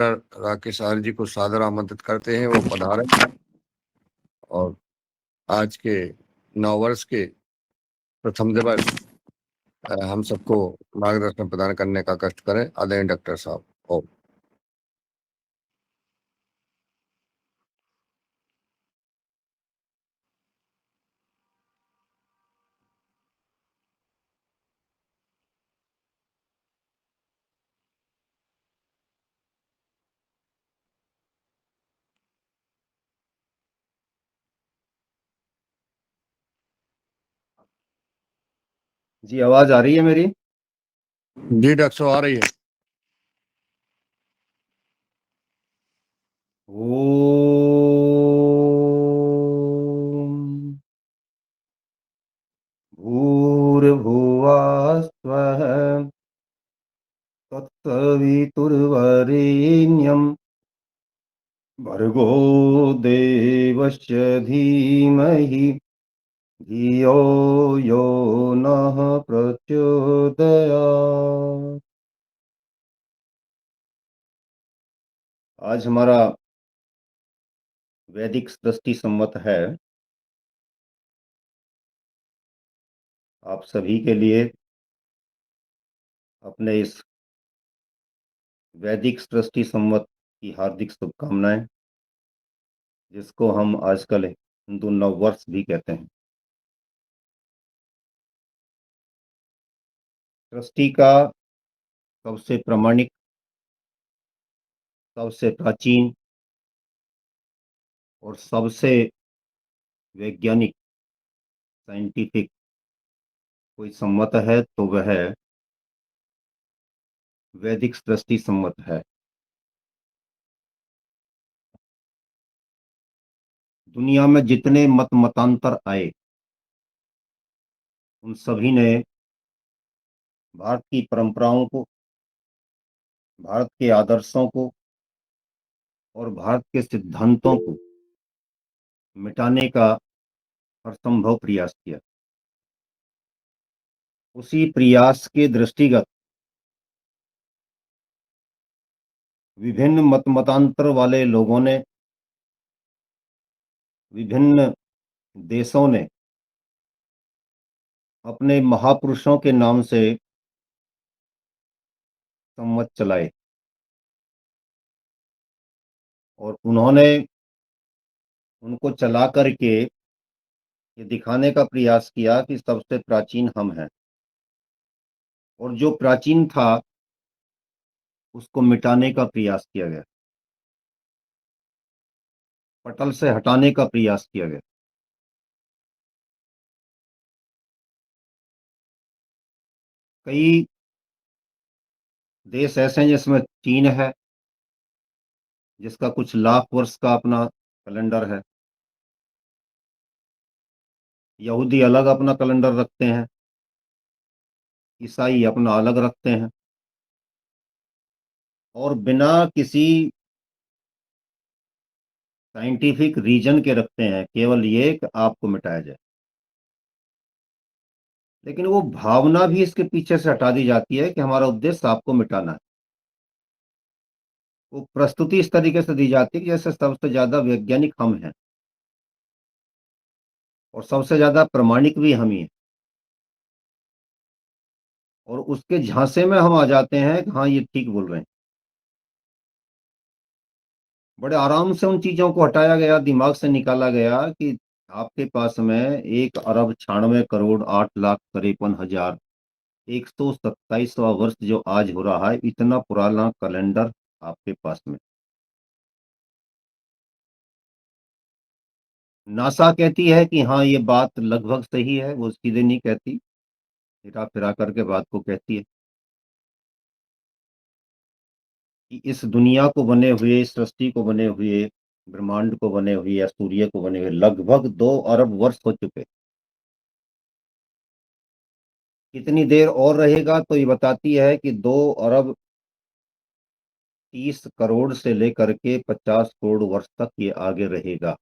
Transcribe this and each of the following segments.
राकेश आर्य जी को सादर आमंत्रित करते हैं, वो पधारें और आज के नववर्ष के प्रथम दिवस हम सबको मार्गदर्शन प्रदान करने का कष्ट करें। आदरणीय डॉक्टर साहब। ओम। जी, आवाज आ रही है मेरी? जी डॉक्टर साहब, आ रही है। ओम भूर्भुवः स्वः तत्सवितुर्वरेण्यं भर्गो देवस्य धीमहि धियो यो नः प्रचोदयात्। आज हमारा वैदिक सृष्टि संवत है। आप सभी के लिए अपने इस वैदिक सृष्टि संवत की हार्दिक शुभकामनाएं, जिसको हम आजकल हिंदू नववर्ष भी कहते हैं। सृष्टि का सबसे प्रामाणिक, सबसे प्राचीन और सबसे वैज्ञानिक साइंटिफिक कोई संवत है तो वह वैदिक सृष्टि संवत है। दुनिया में जितने मत मतांतर आए, उन सभी ने भारत की परंपराओं को, भारत के आदर्शों को और भारत के सिद्धांतों को मिटाने का हर संभव प्रयास किया। उसी प्रयास के दृष्टिगत विभिन्न मत मतांतर वाले लोगों ने, विभिन्न देशों ने अपने महापुरुषों के नाम से संवत चलाए और उन्होंने उनको चला करके ये दिखाने का प्रयास किया कि सबसे प्राचीन हम हैं, और जो प्राचीन था उसको मिटाने का प्रयास किया गया, पटल से हटाने का प्रयास किया गया। कई देश ऐसे हैं जिसमें चीन है, जिसका कुछ लाख वर्ष का अपना कैलेंडर है। यहूदी अलग अपना कैलेंडर रखते हैं, ईसाई अपना अलग रखते हैं, और बिना किसी साइंटिफिक रीजन के रखते हैं, केवल ये कि आपको मिटाया जाए। लेकिन वो भावना भी इसके पीछे से हटा दी जाती है कि हमारा उद्देश्य आपको मिटाना है। वो प्रस्तुति इस तरीके से दी जाती है कि जैसे सबसे ज्यादा वैज्ञानिक हम हैं और सबसे ज्यादा प्रमाणिक भी हम ही हैं, और उसके झांसे में हम आ जाते हैं कि हाँ ये ठीक बोल रहे हैं। बड़े आराम से उन चीजों को हटाया गया, दिमाग से निकाला गया कि आपके पास में 1 अरब 96 करोड़ 8 लाख 53 हजार 127वां वर्ष जो आज हो रहा है, इतना पुराना कैलेंडर आपके पास में। नासा कहती है कि हाँ ये बात लगभग सही है, वो सीधे नहीं कहती, हेरा फेरा करके बात को कहती है कि इस दुनिया को बने हुए, इस सृष्टि को बने हुए, ब्रह्मांड को बने हुए या सूर्य को बने हुए लगभग 2 अरब वर्ष हो चुके। कितनी देर और रहेगा तो ये बताती है कि 2 अरब 30 करोड़ से लेकर के 50 करोड़ वर्ष तक ये आगे रहेगा।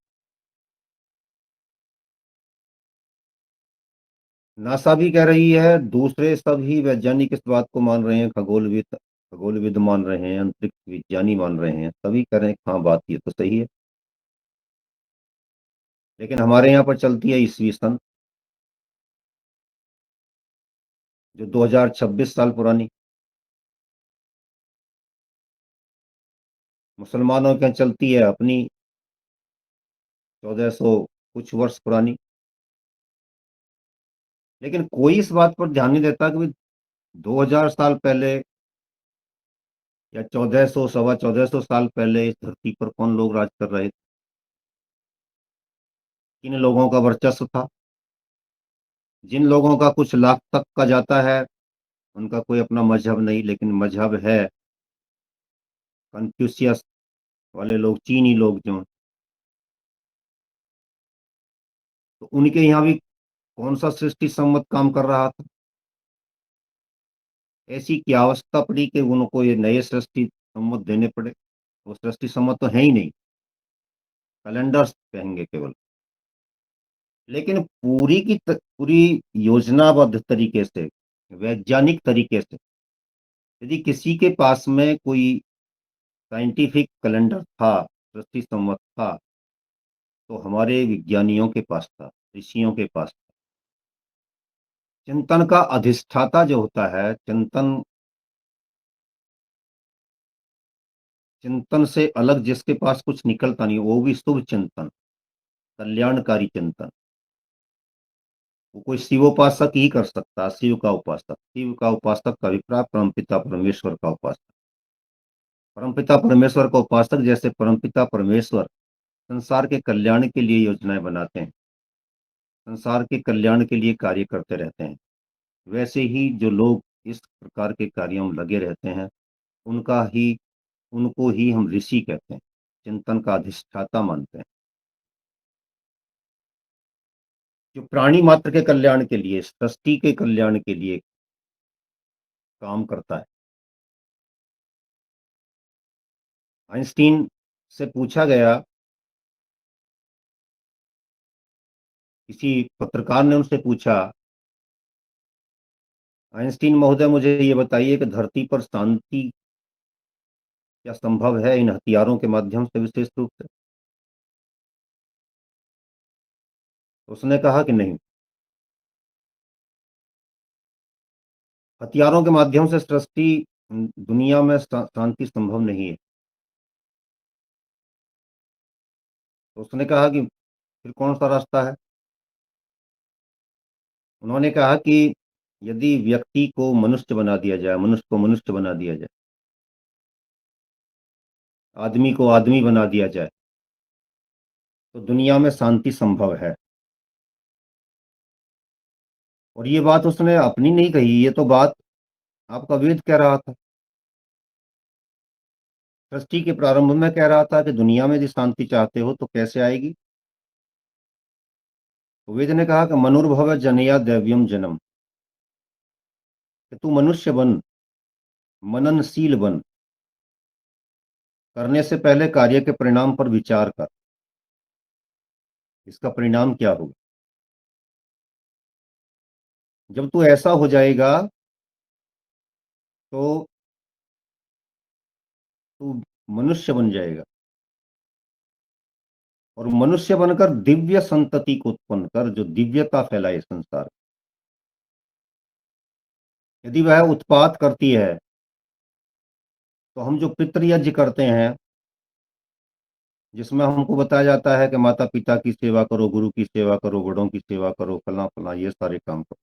नासा भी कह रही है, दूसरे सभी वैज्ञानिक इस बात को मान रहे हैं, खगोलविद, खगोलविद मान रहे हैं, अंतरिक्ष विज्ञानी मान रहे हैं, सभी कह रहे हैं कि हाँ बात ये तो सही है। लेकिन हमारे यहाँ पर चलती है ईसवी सन, जो 2026 साल पुरानी। मुसलमानों के यहाँ चलती है अपनी 1400 कुछ वर्ष पुरानी। लेकिन कोई इस बात पर ध्यान नहीं देता कि 2000 साल पहले या 1400 सवा 1400 साल पहले इस धरती पर कौन लोग राज कर रहे थे, किन लोगों का वर्चस्व था। जिन लोगों का कुछ लाख तक का जाता है, उनका कोई अपना मजहब नहीं, लेकिन मजहब है कन्फ्यूशियस वाले लोग, चीनी लोग जो, तो उनके यहाँ भी कौन सा सृष्टि सम्मत काम कर रहा था। ऐसी क्या अवस्था पड़ी कि उनको ये नए सृष्टि सम्मत देने पड़े। वो सृष्टि सम्मत तो है ही नहीं, कैलेंडर्स कहेंगे केवल। लेकिन पूरी योजनाबद्ध तरीके से, वैज्ञानिक तरीके से, यदि किसी के पास में कोई साइंटिफिक कैलेंडर था, सृष्टि सम्मत था, तो हमारे विज्ञानियों के पास था, ऋषियों के पास था। चिंतन का अधिष्ठाता जो होता है, चिंतन चिंतन से अलग जिसके पास कुछ निकलता नहीं, वो भी शुभ चिंतन, कल्याणकारी चिंतन, वो कोई शिवोपासक ही कर सकता। शिव का उपासक का अभिप्राय परमपिता परमेश्वर का उपासक। परमपिता परमेश्वर का उपासक, जैसे परमपिता परमेश्वर संसार के कल्याण के लिए योजनाएं बनाते हैं, संसार के कल्याण के लिए कार्य करते रहते हैं, वैसे ही जो लोग इस प्रकार के कार्यों में लगे रहते हैं, उनका ही उनको ही हम ऋषि कहते हैं, चिंतन का अधिष्ठाता मानते हैं, जो प्राणी मात्र के कल्याण के लिए, सृष्टि के कल्याण के लिए काम करता है। आइंस्टीन से पूछा गया, किसी पत्रकार ने उनसे पूछा, आइंस्टीन महोदय मुझे ये बताइए कि धरती पर शांति क्या संभव है इन हथियारों के माध्यम से, विशेष रूप से। उसने कहा कि नहीं, हथियारों के माध्यम से सृष्टि दुनिया में शांति संभव नहीं है। तो उसने कहा कि फिर कौन सा रास्ता है। उन्होंने कहा कि यदि व्यक्ति को मनुष्य बना दिया जाए, मनुष्य को मनुष्य बना दिया जाए, आदमी को आदमी बना दिया जाए, तो दुनिया में शांति संभव है। और ये बात उसने अपनी नहीं कही, ये तो बात आपका वेद कह रहा था। सृष्टि के प्रारंभ में कह रहा था कि दुनिया में यदि शांति चाहते हो तो कैसे आएगी। तो वेद ने कहा कि मनुर्भव जनया दैव्यम जन्म, कि तू मनुष्य बन, मननशील बन, करने से पहले कार्य के परिणाम पर विचार कर, इसका परिणाम क्या होगा। जब तू ऐसा हो जाएगा तो तू मनुष्य बन जाएगा, और मनुष्य बनकर दिव्य संतति को उत्पन्न कर, जो दिव्यता फैलाए संसार। यदि वह उत्पात करती है, तो हम जो पितृयज्ञ करते हैं, जिसमें हमको बताया जाता है कि माता पिता की सेवा करो, गुरु की सेवा करो, बड़ों की सेवा करो, फला फला ये सारे काम करो,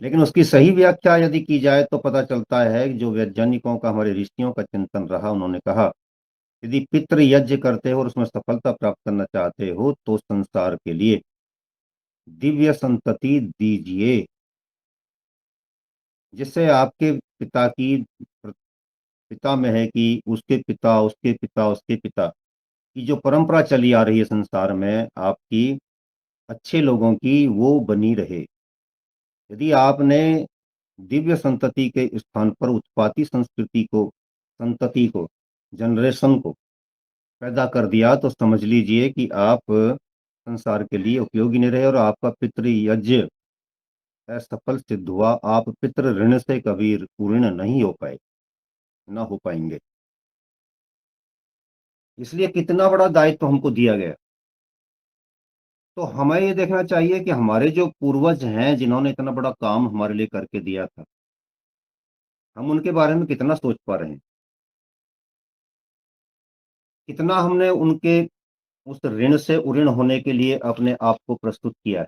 लेकिन उसकी सही व्याख्या यदि की जाए तो पता चलता है कि जो वैज्ञानिकों का, हमारे ऋषियों का चिंतन रहा, उन्होंने कहा यदि पितृ यज्ञ करते हो और उसमें सफलता प्राप्त करना चाहते हो, तो संसार के लिए दिव्य संतति दीजिए, जिससे आपके पिता की, पिता में है कि उसके पिता उसके पिता उसके पिता की जो परंपरा चली आ रही है संसार में आपकी, अच्छे लोगों की, वो बनी रहे। यदि आपने दिव्य संतति के स्थान पर उत्पाती संस्कृति को, संतति को, जनरेशन को पैदा कर दिया, तो समझ लीजिए कि आप संसार के लिए उपयोगी नहीं रहे और आपका पितृ यज्ञ असफल सिद्ध हुआ, आप पितृ ऋण से कभी ऋण नहीं हो पाए, ना हो पाएंगे। इसलिए कितना बड़ा दायित्व हमको दिया गया। तो हमें ये देखना चाहिए कि हमारे जो पूर्वज हैं जिन्होंने इतना बड़ा काम हमारे लिए करके दिया था, हम उनके बारे में कितना सोच पा रहे हैं, कितना हमने उनके उस ऋण से उऋण होने के लिए अपने आप को प्रस्तुत किया है।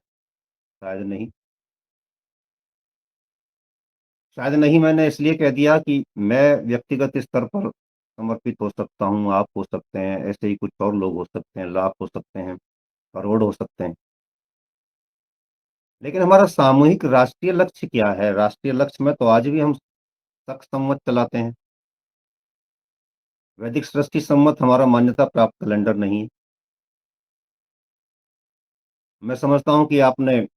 शायद नहीं। शायद नहीं, मैंने इसलिए कह दिया कि मैं व्यक्तिगत स्तर पर समर्पित हो सकता हूँ, आप हो सकते हैं, ऐसे ही कुछ और लोग हो सकते हैं, लाख हो सकते हैं, करोड़ हो सकते हैं। लेकिन हमारा सामूहिक राष्ट्रीय लक्ष्य क्या है? राष्ट्रीय लक्ष्य में तो आज भी हम शक संवत चलाते हैं। वैदिक सृष्टि संवत हमारा मान्यता प्राप्त कैलेंडर नहीं है। मैं समझता हूँ कि आपने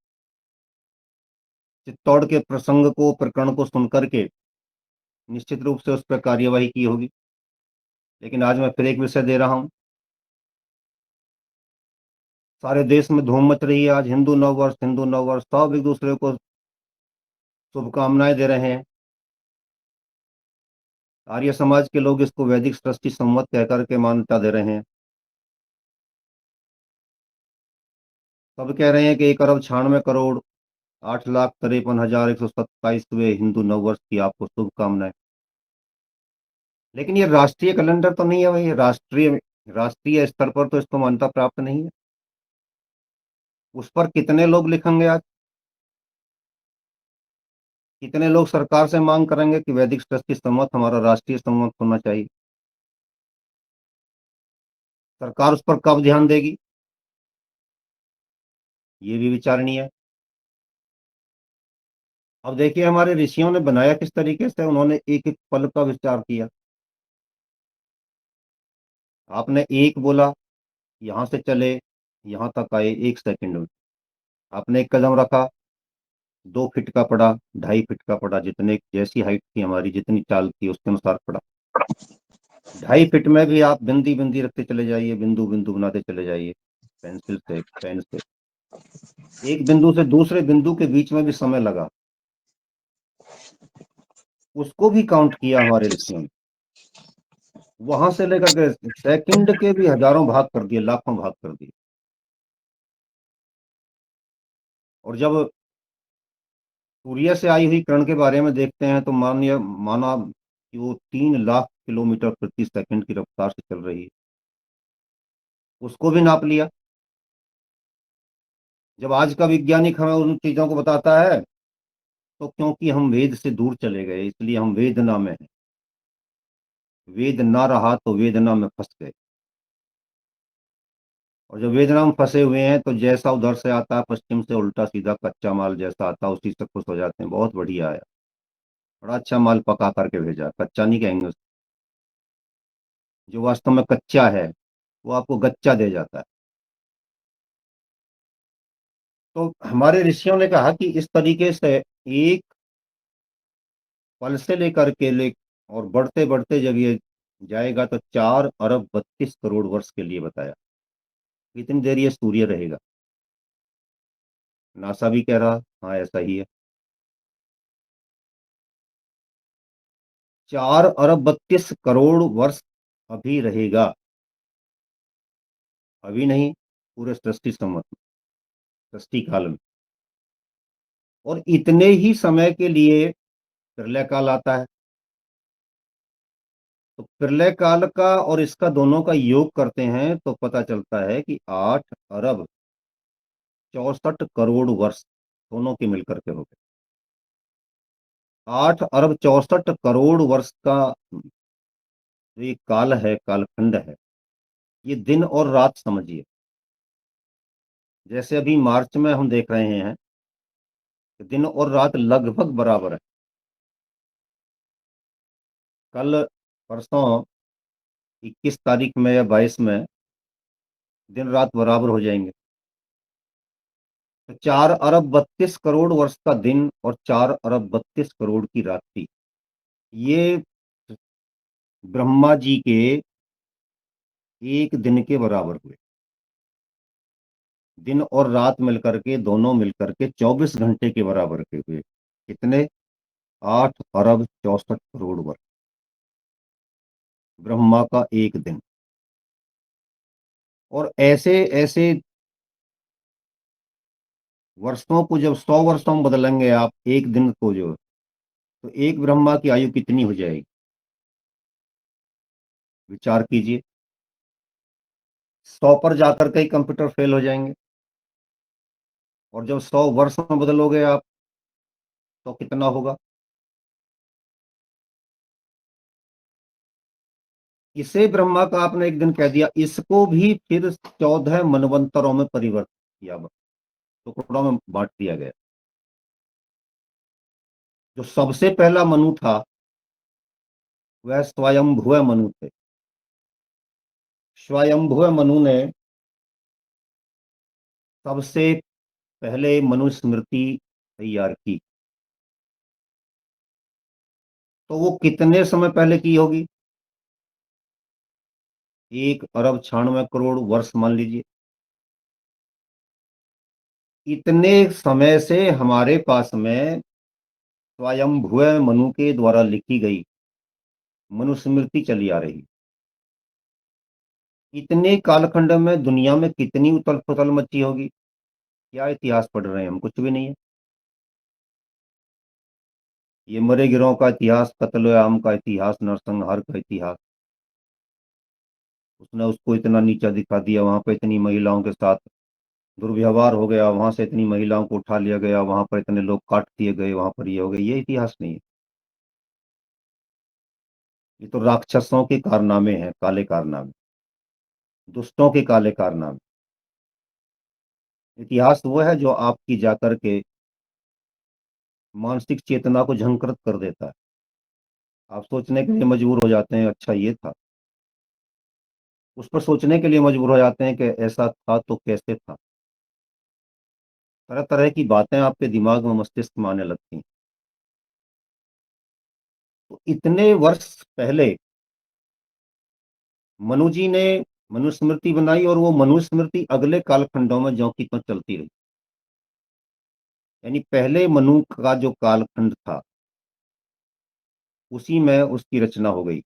चित्तौड़ के प्रसंग को, प्रकरण को सुनकर के निश्चित रूप से उस पर कार्यवाही की होगी। लेकिन आज मैं फिर एक विषय दे रहा हूँ। सारे देश में धूम मच रही है आज, हिंदू नववर्ष, हिंदू नववर्ष, सब एक दूसरे को शुभकामनाएं दे रहे हैं। आर्य समाज के लोग इसको वैदिक सृष्टि संवत कहकर के मान्यता दे रहे हैं। सब कह रहे हैं कि 1 अरब 96 करोड़ 8,53,127वें हिंदू नववर्ष की आपको शुभकामनाएं। लेकिन ये राष्ट्रीय कैलेंडर तो नहीं है भाई, राष्ट्रीय राष्ट्रीय स्तर पर तो इसको मान्यता प्राप्त नहीं है। उस पर कितने लोग लिखेंगे आज? कितने लोग सरकार से मांग करेंगे कि वैदिक सृष्टि संवत हमारा राष्ट्रीय संवत होना चाहिए? सरकार उस पर कब ध्यान देगी? ये भी विचारणीय है। अब देखिए हमारे ऋषियों ने बनाया किस तरीके से, उन्होंने एक एक पल का विचार किया। आपने एक बोला, यहां से चले, यहां तक आए 1 सेकंड में। आपने एक कदम रखा, 2 फीट का पड़ा, 2.5 फीट का पड़ा, जितने जैसी हाइट थी हमारी, जितनी चाल थी उसके अनुसार पड़ा। 2.5 फीट में भी आप बिंदी बिंदी रखते चले जाइए, बिंदु बिंदु बनाते चले जाइए, पेंसिल से, पेन से। एक बिंदु से दूसरे बिंदु के बीच में भी समय लगा, उसको भी काउंट किया हमारे ऋषियों ने। वहां से लेकर के सेकंड के भी हजारों भाग कर दिए, लाखों भाग कर दिए। और जब सूर्य से आई हुई किरण के बारे में देखते हैं तो माना कि वो 3 लाख किलोमीटर प्रति सेकंड की रफ्तार से चल रही है, उसको भी नाप लिया। जब आज का वैज्ञानिक हमें उन चीजों को बताता है, तो क्योंकि हम वेद से दूर चले गए, इसलिए हम वेदना में हैं। वेद ना रहा तो वेदना में फंस गए। और जब वेदना में फंसे हुए हैं तो जैसा उधर से आता है पश्चिम से, उल्टा सीधा कच्चा माल जैसा आता है उसी से खुश हो जाते हैं, बहुत बढ़िया आया, बड़ा अच्छा माल पका करके भेजा। कच्चा नहीं कहेंगे उसको, जो वास्तव में कच्चा है वो आपको गच्चा दे जाता है। तो हमारे ऋषियों ने कहा कि इस तरीके से एक पल से लेकर के ले और बढ़ते बढ़ते जब ये जाएगा तो 4 अरब 32 करोड़ वर्ष के लिए बताया। कितनी देर ये सूर्य रहेगा? नासा भी कह रहा हाँ ऐसा ही है। 4 अरब 32 करोड़ वर्ष अभी रहेगा। अभी नहीं, पूरे सृष्टि संवत में, सृष्टि काल में। और इतने ही समय के लिए प्रलय काल आता है। तो प्रलय काल का और इसका दोनों का योग करते हैं तो पता चलता है कि 8 अरब 64 करोड़ वर्ष दोनों के मिलकर के हो गए। 8 अरब 64 करोड़ वर्ष का जो ये काल है, कालखंड है, ये दिन और रात समझिए। जैसे अभी मार्च में हम देख रहे हैं कि दिन और रात लगभग बराबर है। कल, परसों, 21 तारीख में या 22 में दिन रात बराबर हो जाएंगे। तो 4 अरब 32 करोड़ वर्ष का दिन और 4 अरब 32 करोड़ की रात्रि, ये ब्रह्मा जी के एक दिन के बराबर हुए। दिन और रात मिलकर के, दोनों मिलकर के 24 घंटे के बराबर के हुए। कितने? 8 अरब 64 करोड़ वर्ष। ब्रह्मा का एक दिन। और ऐसे ऐसे वर्षों को जब 100 वर्षों में बदलेंगे आप, एक दिन को जो, तो एक ब्रह्मा की आयु कितनी हो जाएगी? विचार कीजिए। 100 पर जाकर के ही कंप्यूटर फेल हो जाएंगे। और जब 100 वर्ष में बदलोगे आप, तो कितना होगा? इसे ब्रह्मा का आपने एक दिन कह दिया, इसको भी फिर 14 मनवंतरों में परिवर्तित किया, टुकड़ों में बांट दिया गया। जो सबसे पहला मनु था, वह स्वयंभुव मनु थे। स्वयंभुव मनु ने सबसे पहले मनुस्मृति तैयार की। तो वो कितने समय पहले की होगी? 1 अरब 96 करोड़ वर्ष मान लीजिए। इतने समय से हमारे पास में स्वयंभुव मनु के द्वारा लिखी गई मनुस्मृति चली आ रही। इतने कालखंड में दुनिया में कितनी उथल पुथल मची होगी? क्या इतिहास पढ़ रहे हैं हम? कुछ भी नहीं है। ये मरे गिरों का इतिहास, कत्ल आम का इतिहास, नरसंहार का इतिहास। उसने उसको इतना नीचा दिखा दिया, वहां पर इतनी महिलाओं के साथ दुर्व्यवहार हो गया, वहां से इतनी महिलाओं को उठा लिया गया, वहां पर इतने लोग काट दिए गए, वहां पर ये हो गए। ये इतिहास नहीं है। ये तो राक्षसों के कारनामे हैं, काले कारनामे, दुष्टों के काले कारनामे। इतिहास वो है जो आपकी जाकर के मानसिक चेतना को झंकृत कर देता है। आप सोचने के लिए मजबूर हो जाते हैं, अच्छा ये था। उस पर सोचने के लिए मजबूर हो जाते हैं कि ऐसा था तो कैसे था। तरह तरह की बातें आपके दिमाग में, मस्तिष्क में आने लगती हैं। तो इतने वर्ष पहले मनु जी ने मनुस्मृति बनाई, और वो मनुस्मृति अगले कालखंडों में ज्यों की त्यों चलती रही। यानी पहले मनु का जो कालखंड था, उसी में उसकी रचना हो गई।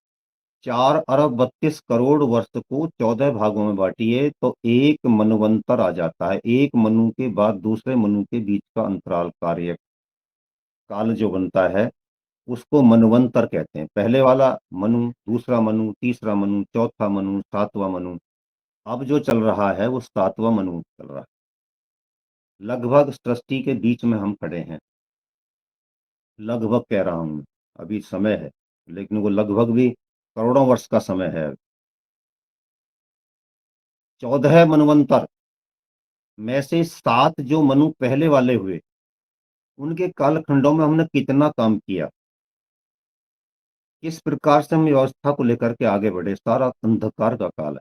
4 अरब 32 करोड़ वर्ष को 14 भागों में बांटिए तो एक मनवंतर आ जाता है। एक मनु के बाद दूसरे मनु के बीच का अंतराल, कार्य काल जो बनता है, उसको मनवंतर कहते हैं। पहले वाला मनु, दूसरा मनु, तीसरा मनु, चौथा मनु, सातवां मनु। अब जो चल रहा है वो सातवां मनु चल रहा है। लगभग सृष्टि के बीच में हम खड़े हैं। लगभग कह रहा हूं, अभी समय है, लेकिन वो लगभग भी करोड़ों वर्ष का समय है। 14 मनवंतर में से 7 जो मनु पहले वाले हुए, उनके कालखंडों में हमने कितना काम किया, किस प्रकार से हम व्यवस्था को लेकर के आगे बढ़े। सारा अंधकार का काल है,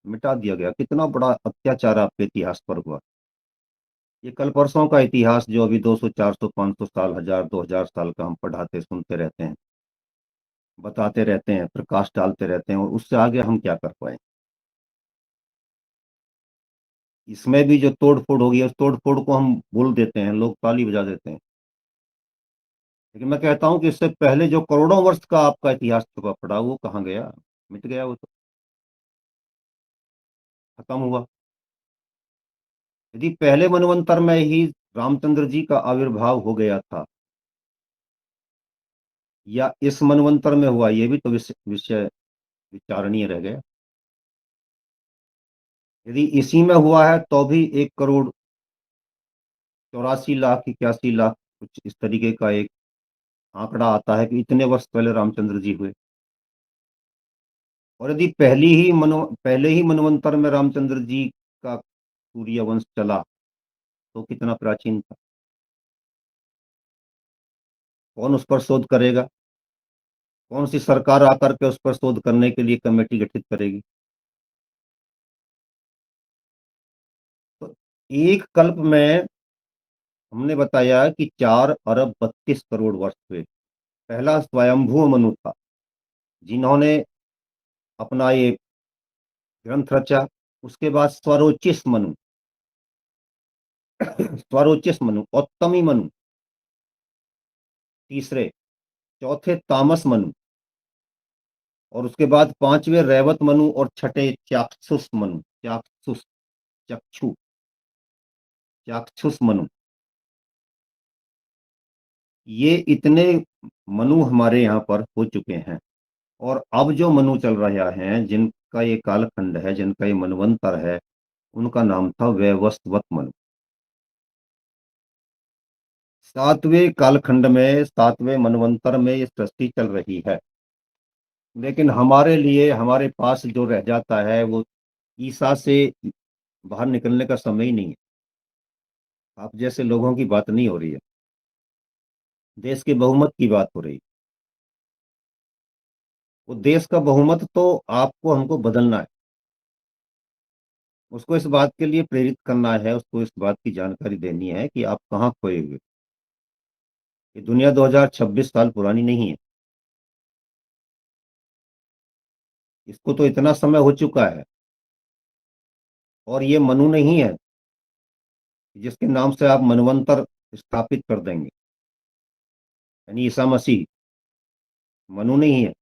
मिटा दिया गया। कितना बड़ा अत्याचार आपके इतिहास पर हुआ। ये कल परसों का इतिहास जो अभी 200 400 500 साल, 1000 2000 साल का हम पढ़ाते सुनते रहते हैं, बताते रहते हैं, प्रकाश डालते रहते हैं, और उससे आगे हम क्या कर पाए। इसमें भी जो तोड़ फोड़ होगी, उस तोड़ फोड़ को हम बोल देते हैं, लोग ताली बजा देते हैं। लेकिन मैं कहता हूं कि इससे पहले जो करोड़ों वर्ष का आपका इतिहास छुपा पड़ा, वो कहाँ गया? मिट गया, वो तो खत्म हुआ। यदि पहले मनवंतर में ही रामचंद्र जी का आविर्भाव हो गया था, या इस मनवंतर में हुआ, ये भी तो विषय विचारणीय रह गया। यदि इसी में हुआ है तो भी 1 करोड़ 84 लाख 81 लाख कुछ इस तरीके का एक आंकड़ा आता है कि इतने वर्ष पहले रामचंद्र जी हुए। और यदि पहले ही मनवंतर में रामचंद्र जी का सूर्य वंश चला, तो कितना प्राचीन था। कौन उस पर शोध करेगा? कौन सी सरकार आकर के उस पर शोध करने के लिए कमेटी गठित करेगी? तो एक कल्प में हमने बताया कि 4 अरब 32 करोड़ वर्ष हुए। पहला स्वयंभू मनु था, जिन्होंने अपना ये ग्रंथ रचा। उसके बाद स्वरोचिष मनु, स्वरोचिष मनु, औत्तमी मनु तीसरे, चौथे तामस मनु, और उसके बाद पांचवे रैवत मनु, और छठे चाक्षुष मनु, चाक्षुष, चक्षु, चाक्षुष मनु। ये इतने मनु हमारे यहाँ पर हो चुके हैं। और अब जो मनु चल रहा है, जिनका ये कालखंड है, जिनका ये मनवंतर है, उनका नाम था वैवस्वत मनु। सातवें कालखंड में, सातवें मनवंतर में ये सृष्टि चल रही है। लेकिन हमारे लिए, हमारे पास जो रह जाता है, वो ईसा से बाहर निकलने का समय ही नहीं है। आप जैसे लोगों की बात नहीं हो रही है, देश के बहुमत की बात हो रही है। वो देश का बहुमत तो आपको हमको बदलना है, उसको इस बात के लिए प्रेरित करना है, उसको इस बात की जानकारी देनी है कि आप कहाँ खोए हुए। ये दुनिया 2026 साल पुरानी नहीं है, इसको तो इतना समय हो चुका है। और ये मनु नहीं है जिसके नाम से आप मनवंतर स्थापित कर देंगे, यानी ईसा मसीह मनु नहीं है,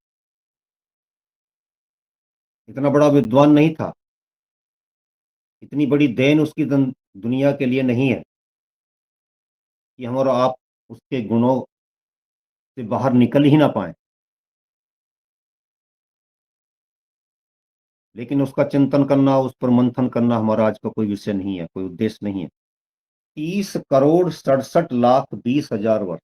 इतना बड़ा विद्वान नहीं था, इतनी बड़ी देन उसकी दुनिया के लिए नहीं है कि हम और आप उसके गुणों से बाहर निकल ही ना पाए। लेकिन उसका चिंतन करना, उस पर मंथन करना हमारा आज का कोई विषय नहीं है, कोई उद्देश्य नहीं है। 30,67,20,20,000 वर्ष,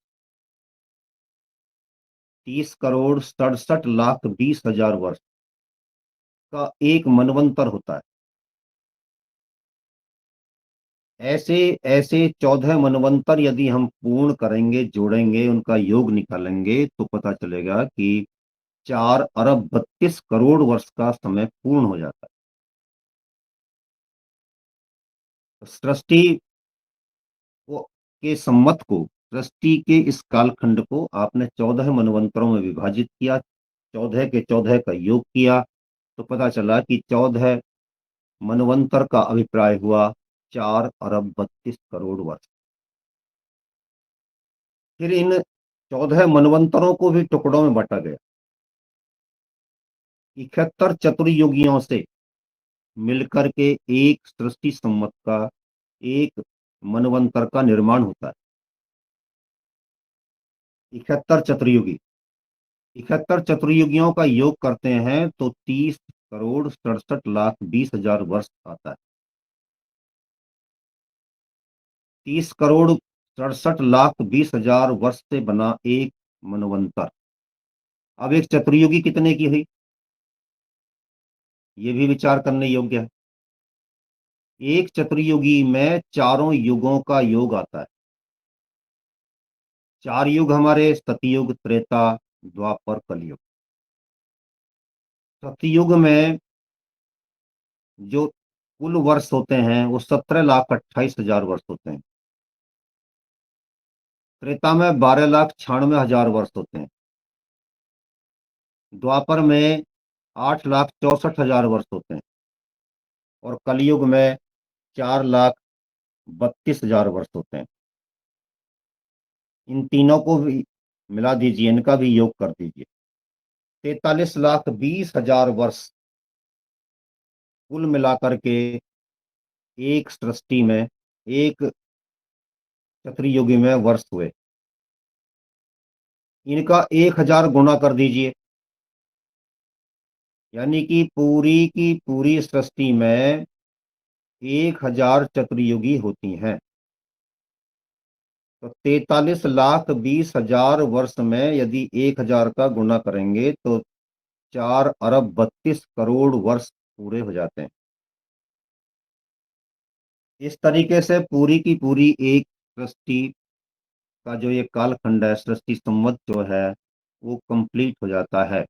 30,67,20,000 वर्ष का एक मनवंतर होता है। ऐसे ऐसे 14 मनवंतर यदि हम पूर्ण करेंगे, जोड़ेंगे, उनका योग निकालेंगे, तो पता चलेगा कि 4 अरब 32 करोड़ वर्ष का समय पूर्ण हो जाता है। सृष्टि को के सम्मत को, सृष्टि के इस कालखंड को आपने 14 मनवंतरों में विभाजित किया, 14 के 14 का योग किया, तो पता चला कि 14 मनवंतर का अभिप्राय हुआ 4 अरब 32 करोड़ वर्ष। फिर इन 14 मनवंतरों को भी टुकड़ों में बांटा गया। 71 चतुर्युगियों से मिलकर के एक सृष्टि सम्मत का, एक मनवंतर का निर्माण होता है। 71 चतुर्युगी, 71 चतुर्युगियों का योग करते हैं तो 30,67,20,000 वर्ष आता है। 30,67,20,000 वर्ष से बना एक मनवंतर। अब एक चतुर्युगी कितने की हुई, ये भी विचार करने योग्य है। एक चतुर्युगी में चारों युगों का योग आता है। 4 युग हमारे, सतयुग, त्रेता, द्वापर, कलयुग। सतयुग में जो कुल वर्ष होते हैं वो 17,28,000 वर्ष होते हैं। त्रेता में 12,96,000 वर्ष होते हैं। द्वापर में 8,64,000 वर्ष होते हैं। और कलयुग में 4,32,000 वर्ष होते हैं। इन तीनों को भी मिला दीजिए, इनका भी योग कर दीजिए। 43,20,000 वर्ष कुल मिलाकर के एक सृष्टि में, एक चतुर्युगी में वर्ष हुए। इनका 1,000 गुणा कर दीजिए, यानी कि पूरी की पूरी सृष्टि में 1,000 चतुर्युगी होती हैं। तो 43,20,000 वर्ष में यदि 1,000 का गुणा करेंगे तो 4 अरब 32 करोड़ वर्ष पूरे हो जाते हैं। इस तरीके से पूरी की पूरी एक सृष्टि का जो ये कालखंड है, सृष्टि संवत जो है, वो कंप्लीट हो जाता है।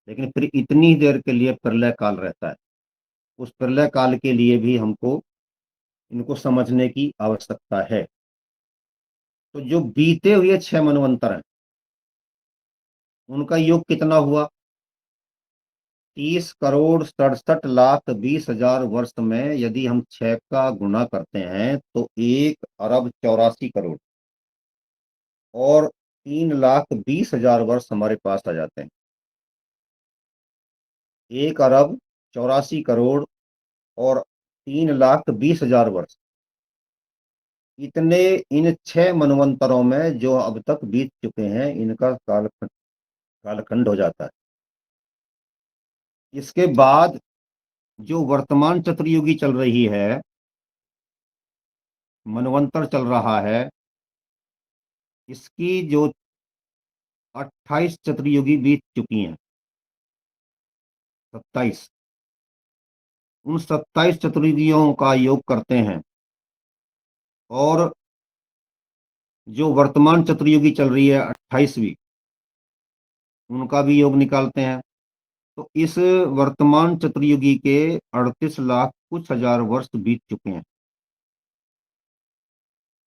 लेकिन फिर इतनी देर के लिए प्रलय काल रहता है। उस प्रलय काल के लिए भी हमको इनको समझने की आवश्यकता है। तो जो बीते हुए 6 मनवंतर हैं, उनका योग कितना हुआ? 30,67,20,000 वर्ष में यदि हम 6 का गुणा करते हैं तो 1,84,84,00,000 और 3,20,000 वर्ष हमारे पास आ जाते हैं। 1,84,84,00,000 और 3,20,000 वर्ष, इतने इन 6 मनवंतरों में जो अब तक बीत चुके हैं, इनका कालखंड हो जाता है। इसके बाद जो वर्तमान चतुर्युगी चल रही है, मनवंतर चल रहा है, इसकी जो 28 चतुर्युगी बीत चुकी हैं, 27, उन 27 चतुर्युगियों का योग करते हैं और जो वर्तमान चतुर्युगी चल रही है 28वीं, उनका भी योग निकालते हैं। तो इस वर्तमान चतुर्युगी के 38 लाख कुछ हजार वर्ष बीत चुके हैं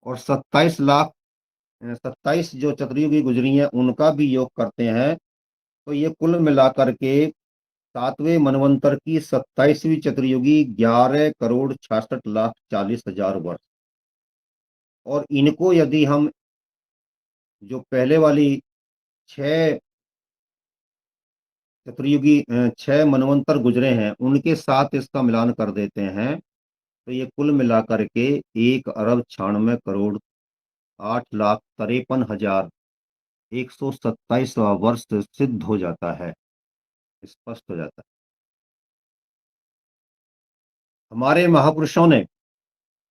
और 27 जो चतुर्युगी गुजरी हैं उनका भी योग करते हैं। तो ये कुल मिलाकर के 7वें मनवंतर की 27वीं चतुर्युगी 11,66,40,000 वर्ष। और इनको यदि हम जो पहले वाली 6 चतुर्युगी 6 मनवंतर गुजरे हैं उनके साथ इसका मिलान कर देते हैं तो ये कुल मिलाकर के 1,96,करोड़ 8,53,127 वर्ष सिद्ध हो जाता है, स्पष्ट हो जाता है। हमारे महापुरुषों ने,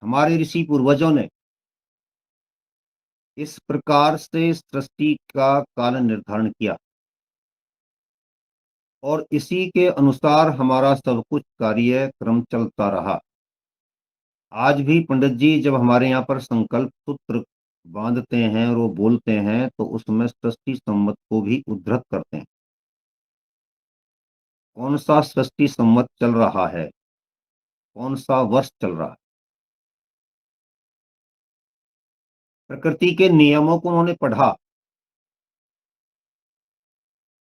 हमारे ऋषि पूर्वजों ने इस प्रकार से सृष्टि का काल निर्धारण किया और इसी के अनुसार हमारा सब कुछ कार्य क्रम चलता रहा। आज भी पंडित जी जब हमारे यहाँ पर संकल्प सूत्र बांधते हैं और वो बोलते हैं तो उसमें सृष्टि संवत को भी उद्धृत करते हैं। कौन सा सृष्टि संवत चल रहा है, कौन सा वर्ष चल रहा है। प्रकृति के नियमों को उन्होंने पढ़ा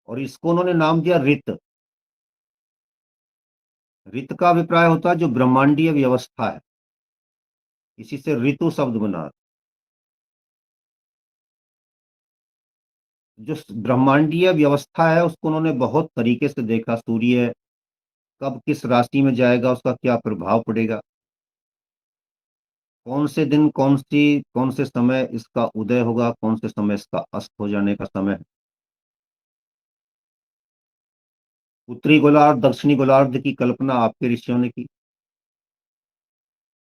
और इसको उन्होंने नाम दिया ऋत। ऋत का अभिप्राय होता है जो ब्रह्मांडीय व्यवस्था है, इसी से ऋतु शब्द बना। जो ब्रह्मांडीय व्यवस्था है उसको उन्होंने बहुत तरीके से देखा। सूर्य कब किस राशि में जाएगा, उसका क्या प्रभाव पड़ेगा, कौन से दिन कौन से समय इसका उदय होगा, कौन से समय इसका अस्त हो जाने का समय है। उत्तरी गोलार्ध दक्षिणी गोलार्ध की कल्पना आपके ऋषियों ने की।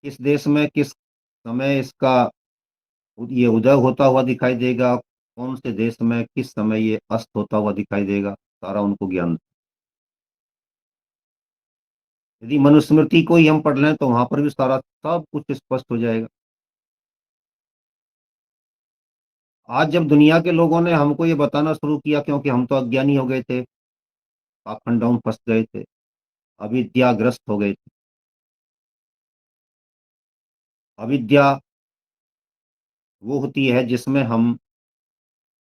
किस देश में किस समय इसका ये उदय होता हुआ दिखाई देगा, कौन से देश में किस समय ये अस्त होता हुआ दिखाई देगा, सारा उनको ज्ञान। यदि मनुस्मृति को ही हम पढ़ लें तो वहां पर भी सारा सब कुछ स्पष्ट हो जाएगा। आज जब दुनिया के लोगों ने हमको ये बताना शुरू किया, क्योंकि हम तो अज्ञानी हो गए थे, पाखंडों में फंस गए थे, अविद्याग्रस्त हो गए थे। अविद्या वो होती है जिसमें हम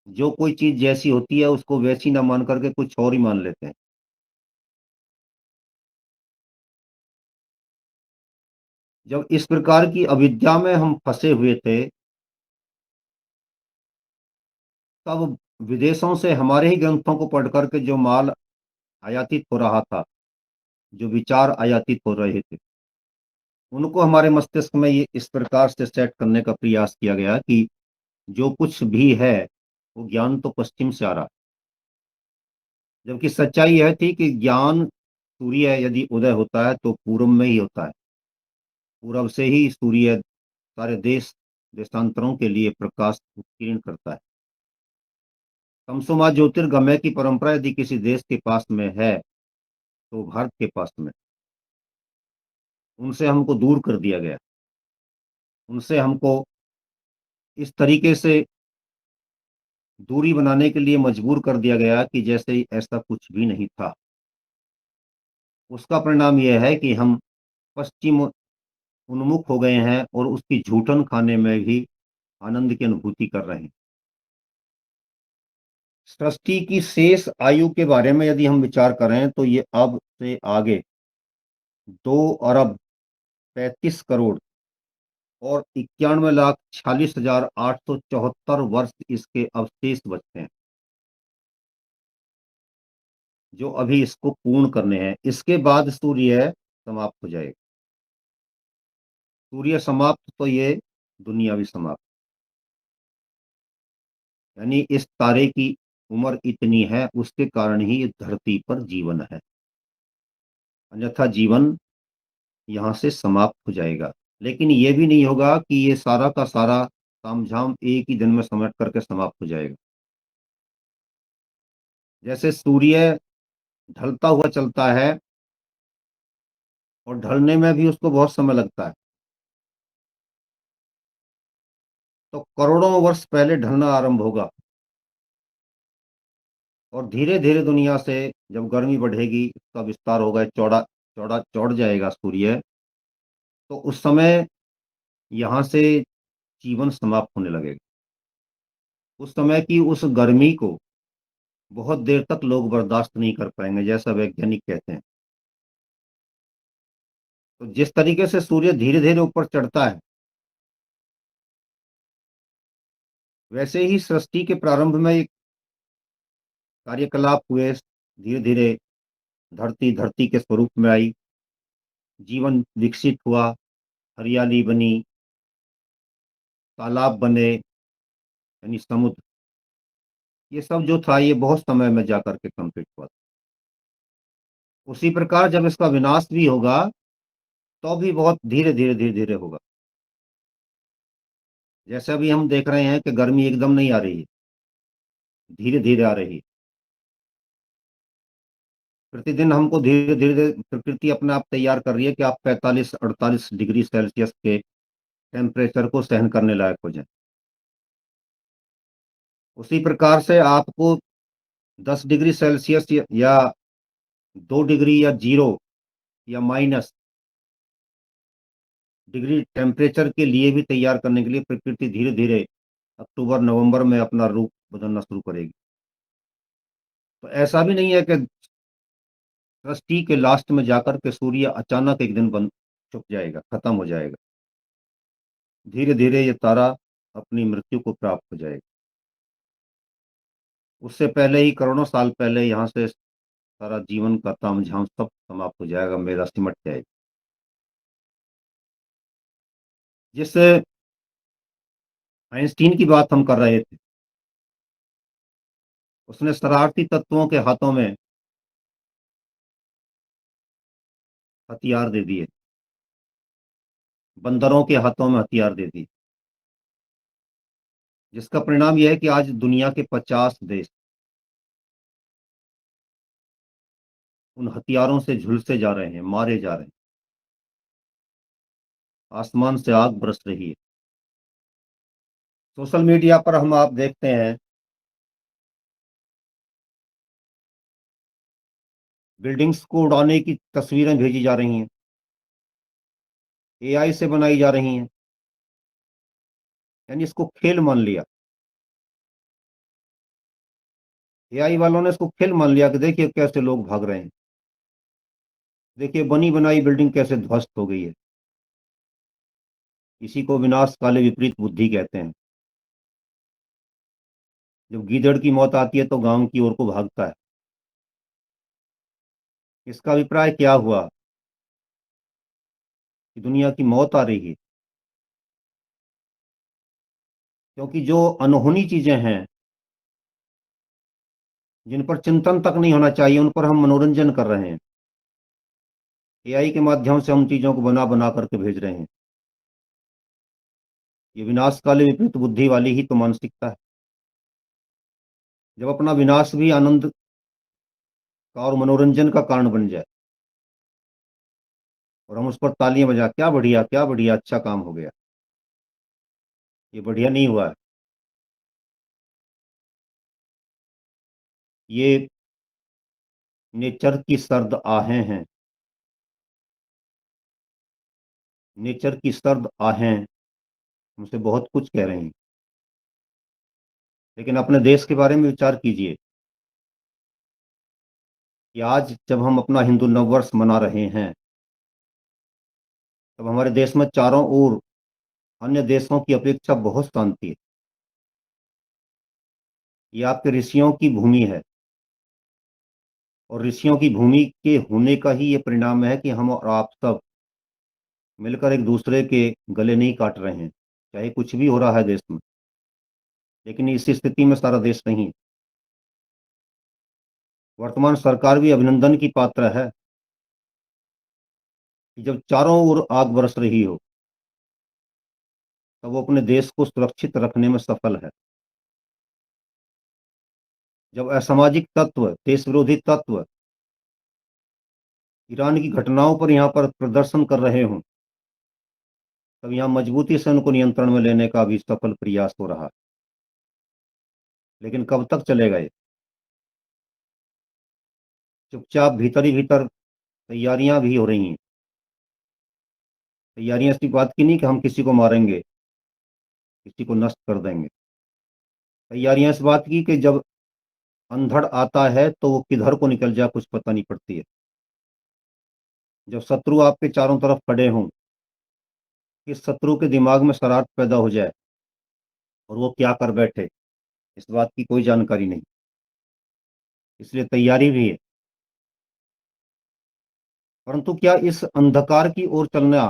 जो कोई चीज जैसी होती है उसको वैसी ना मान करके कुछ और ही मान लेते हैं। जब इस प्रकार की अविद्या में हम फंसे हुए थे, तब विदेशों से हमारे ही ग्रंथों को पढ़ करके जो माल आयातित हो रहा था, जो विचार आयातित हो रहे थे, उनको हमारे मस्तिष्क में ये इस प्रकार से सेट करने का प्रयास किया गया कि जो कुछ भी है वो ज्ञान तो पश्चिम से आ रहा है। जबकि सच्चाई यह थी कि ज्ञान सूर्य यदि उदय होता है तो पूर्व में ही होता है। पूरब से ही सूर्य सारे देशांतरों के लिए प्रकाश उत्कीर्ण करता है। तमसोमा ज्योतिर्गमय की परंपरा यदि किसी देश के पास में है तो भारत के पास में, उनसे हमको दूर कर दिया गया। उनसे हमको इस तरीके से दूरी बनाने के लिए मजबूर कर दिया गया कि जैसे ऐसा कुछ भी नहीं था। उसका परिणाम यह है कि हम पश्चिम उन्मुख हो गए हैं और उसकी झूठन खाने में भी आनंद की अनुभूति कर रहे हैं। सृष्टि की शेष आयु के बारे में यदि हम विचार करें तो ये अब से आगे 2 अरब 35 करोड़ और 91,46,874 वर्ष इसके अवशेष बचते हैं, जो अभी इसको पूर्ण करने हैं। इसके बाद सूर्य समाप्त हो जाएगा। सूर्य समाप्त तो ये दुनिया भी समाप्त। यानी इस तारे की उम्र इतनी है, उसके कारण ही इस धरती पर जीवन है, अन्यथा जीवन यहाँ से समाप्त हो जाएगा। लेकिन ये भी नहीं होगा कि ये सारा का सारा तामझाम एक ही दिन में समेट करके समाप्त हो जाएगा। जैसे सूर्य ढलता हुआ चलता है और ढलने में भी उसको बहुत समय लगता है, तो करोड़ों वर्ष पहले ढलना आरंभ होगा और धीरे धीरे दुनिया से जब गर्मी बढ़ेगी, उसका विस्तार होगा, चौड़ा चौड़ा चौड़ जाएगा सूर्य, तो उस समय यहाँ से जीवन समाप्त होने लगेगा। उस समय की उस गर्मी को बहुत देर तक लोग बर्दाश्त नहीं कर पाएंगे, जैसा वैज्ञानिक कहते हैं। तो जिस तरीके से सूर्य धीरे धीरे ऊपर चढ़ता है, वैसे ही सृष्टि के प्रारंभ में एक कार्यकलाप हुए, धीरे धीरे धरती धरती के स्वरूप में आई, जीवन विकसित हुआ, हरियाली बनी, तालाब बने, यानी समुद्र। ये सब जो था ये बहुत समय में जाकर के कंप्लीट हुआ। उसी प्रकार जब इसका विनाश भी होगा तो भी बहुत धीरे धीरे धीरे धीरे होगा। जैसे अभी हम देख रहे हैं कि गर्मी एकदम नहीं आ रही है, धीरे धीरे आ रही है। प्रतिदिन हमको धीरे धीरे प्रकृति अपने आप तैयार कर रही है कि आप 45-48 डिग्री सेल्सियस के टेम्परेचर को सहन करने लायक हो जाए। उसी प्रकार से आपको 10 डिग्री सेल्सियस या 2 डिग्री या जीरो या -डिग्री टेम्परेचर के लिए भी तैयार करने के लिए प्रकृति धीरे धीरे अक्टूबर नवंबर में अपना रूप बदलना शुरू करेगी। तो ऐसा भी नहीं है कि सृष्टि के लास्ट में जाकर के सूर्य अचानक एक दिन बंद छुप जाएगा, खत्म हो जाएगा। धीरे धीरे ये तारा अपनी मृत्यु को प्राप्त हो जाएगा। उससे पहले ही करोड़ों साल पहले यहाँ से सारा जीवन का तामझाम सब समाप्त हो जाएगा, मेरा सिमट जाएगा। जिस आइंस्टीन की बात हम कर रहे थे, उसने शरारती तत्वों के हाथों में हथियार दे दिए, बंदरों के हाथों में हथियार दे दिए, जिसका परिणाम यह है कि आज दुनिया के 50 देश उन हथियारों से झुलसे जा रहे हैं, मारे जा रहे हैं। आसमान से आग बरस रही है। सोशल मीडिया पर हम आप देखते हैं बिल्डिंग्स को उड़ाने की तस्वीरें भेजी जा रही हैं, एआई से बनाई जा रही हैं। यानी इसको खेल मान लिया, एआई वालों ने इसको खेल मान लिया कि देखिए कैसे लोग भाग रहे हैं, देखिए बनी बनाई बिल्डिंग कैसे ध्वस्त हो गई है। इसी को विनाश काले विपरीत बुद्धि कहते हैं। जब गीदड़ की मौत आती है तो गांव की ओर को भागता है। इसका अभिप्राय क्या हुआ कि दुनिया की मौत आ रही है, क्योंकि जो अनहोनी चीजें हैं, जिन पर चिंतन तक नहीं होना चाहिए, उन पर हम मनोरंजन कर रहे हैं। एआई के माध्यम से हम चीजों को बना बना करके भेज रहे हैं। ये विनाश काले विपरीत बुद्धि वाली ही तो मानसिकता है। जब अपना विनाश भी आनंद का और मनोरंजन का कारण बन जाए और हम उस पर तालियां बजा, क्या बढ़िया क्या बढ़िया, अच्छा काम हो गया, ये बढ़िया नहीं हुआ है। ये नेचर की सर्द आहें हैं, नेचर की सर्द आहें हमसे बहुत कुछ कह रही हैं। लेकिन अपने देश के बारे में विचार कीजिए कि आज जब हम अपना हिंदू नववर्ष मना रहे हैं, तब हमारे देश में चारों ओर अन्य देशों की अपेक्षा बहुत शांति है। ये आपके ऋषियों की भूमि है, और ऋषियों की भूमि के होने का ही ये परिणाम है कि हम और आप सब मिलकर एक दूसरे के गले नहीं काट रहे हैं, चाहे कुछ भी हो रहा है देश में। लेकिन इस स्थिति में सारा देश नहीं है। वर्तमान सरकार भी अभिनंदन की पात्र है कि जब चारों ओर आग बरस रही हो, तब वो अपने देश को सुरक्षित रखने में सफल है। जब असामाजिक तत्व, देश विरोधी तत्व ईरान की घटनाओं पर यहाँ पर प्रदर्शन कर रहे हों, तब यहाँ मजबूती से उनको नियंत्रण में लेने का भी सफल प्रयास हो रहा है। लेकिन कब तक चलेगा ये? चुपचाप भीतर ही भीतर तैयारियां भी हो रही हैं। तैयारियां सिर्फ बात की नहीं कि हम किसी को मारेंगे, किसी को नष्ट कर देंगे। तैयारियां इस बात की कि जब अंधड़ आता है तो वो किधर को निकल जाए कुछ पता नहीं पड़ती है। जब शत्रु आपके चारों तरफ खड़े हों, किस शत्रु के दिमाग में शरारत पैदा हो जाए और वो क्या कर बैठे, इस बात की कोई जानकारी नहीं। इसलिए तैयारी भी है। परंतु क्या इस अंधकार की ओर चलना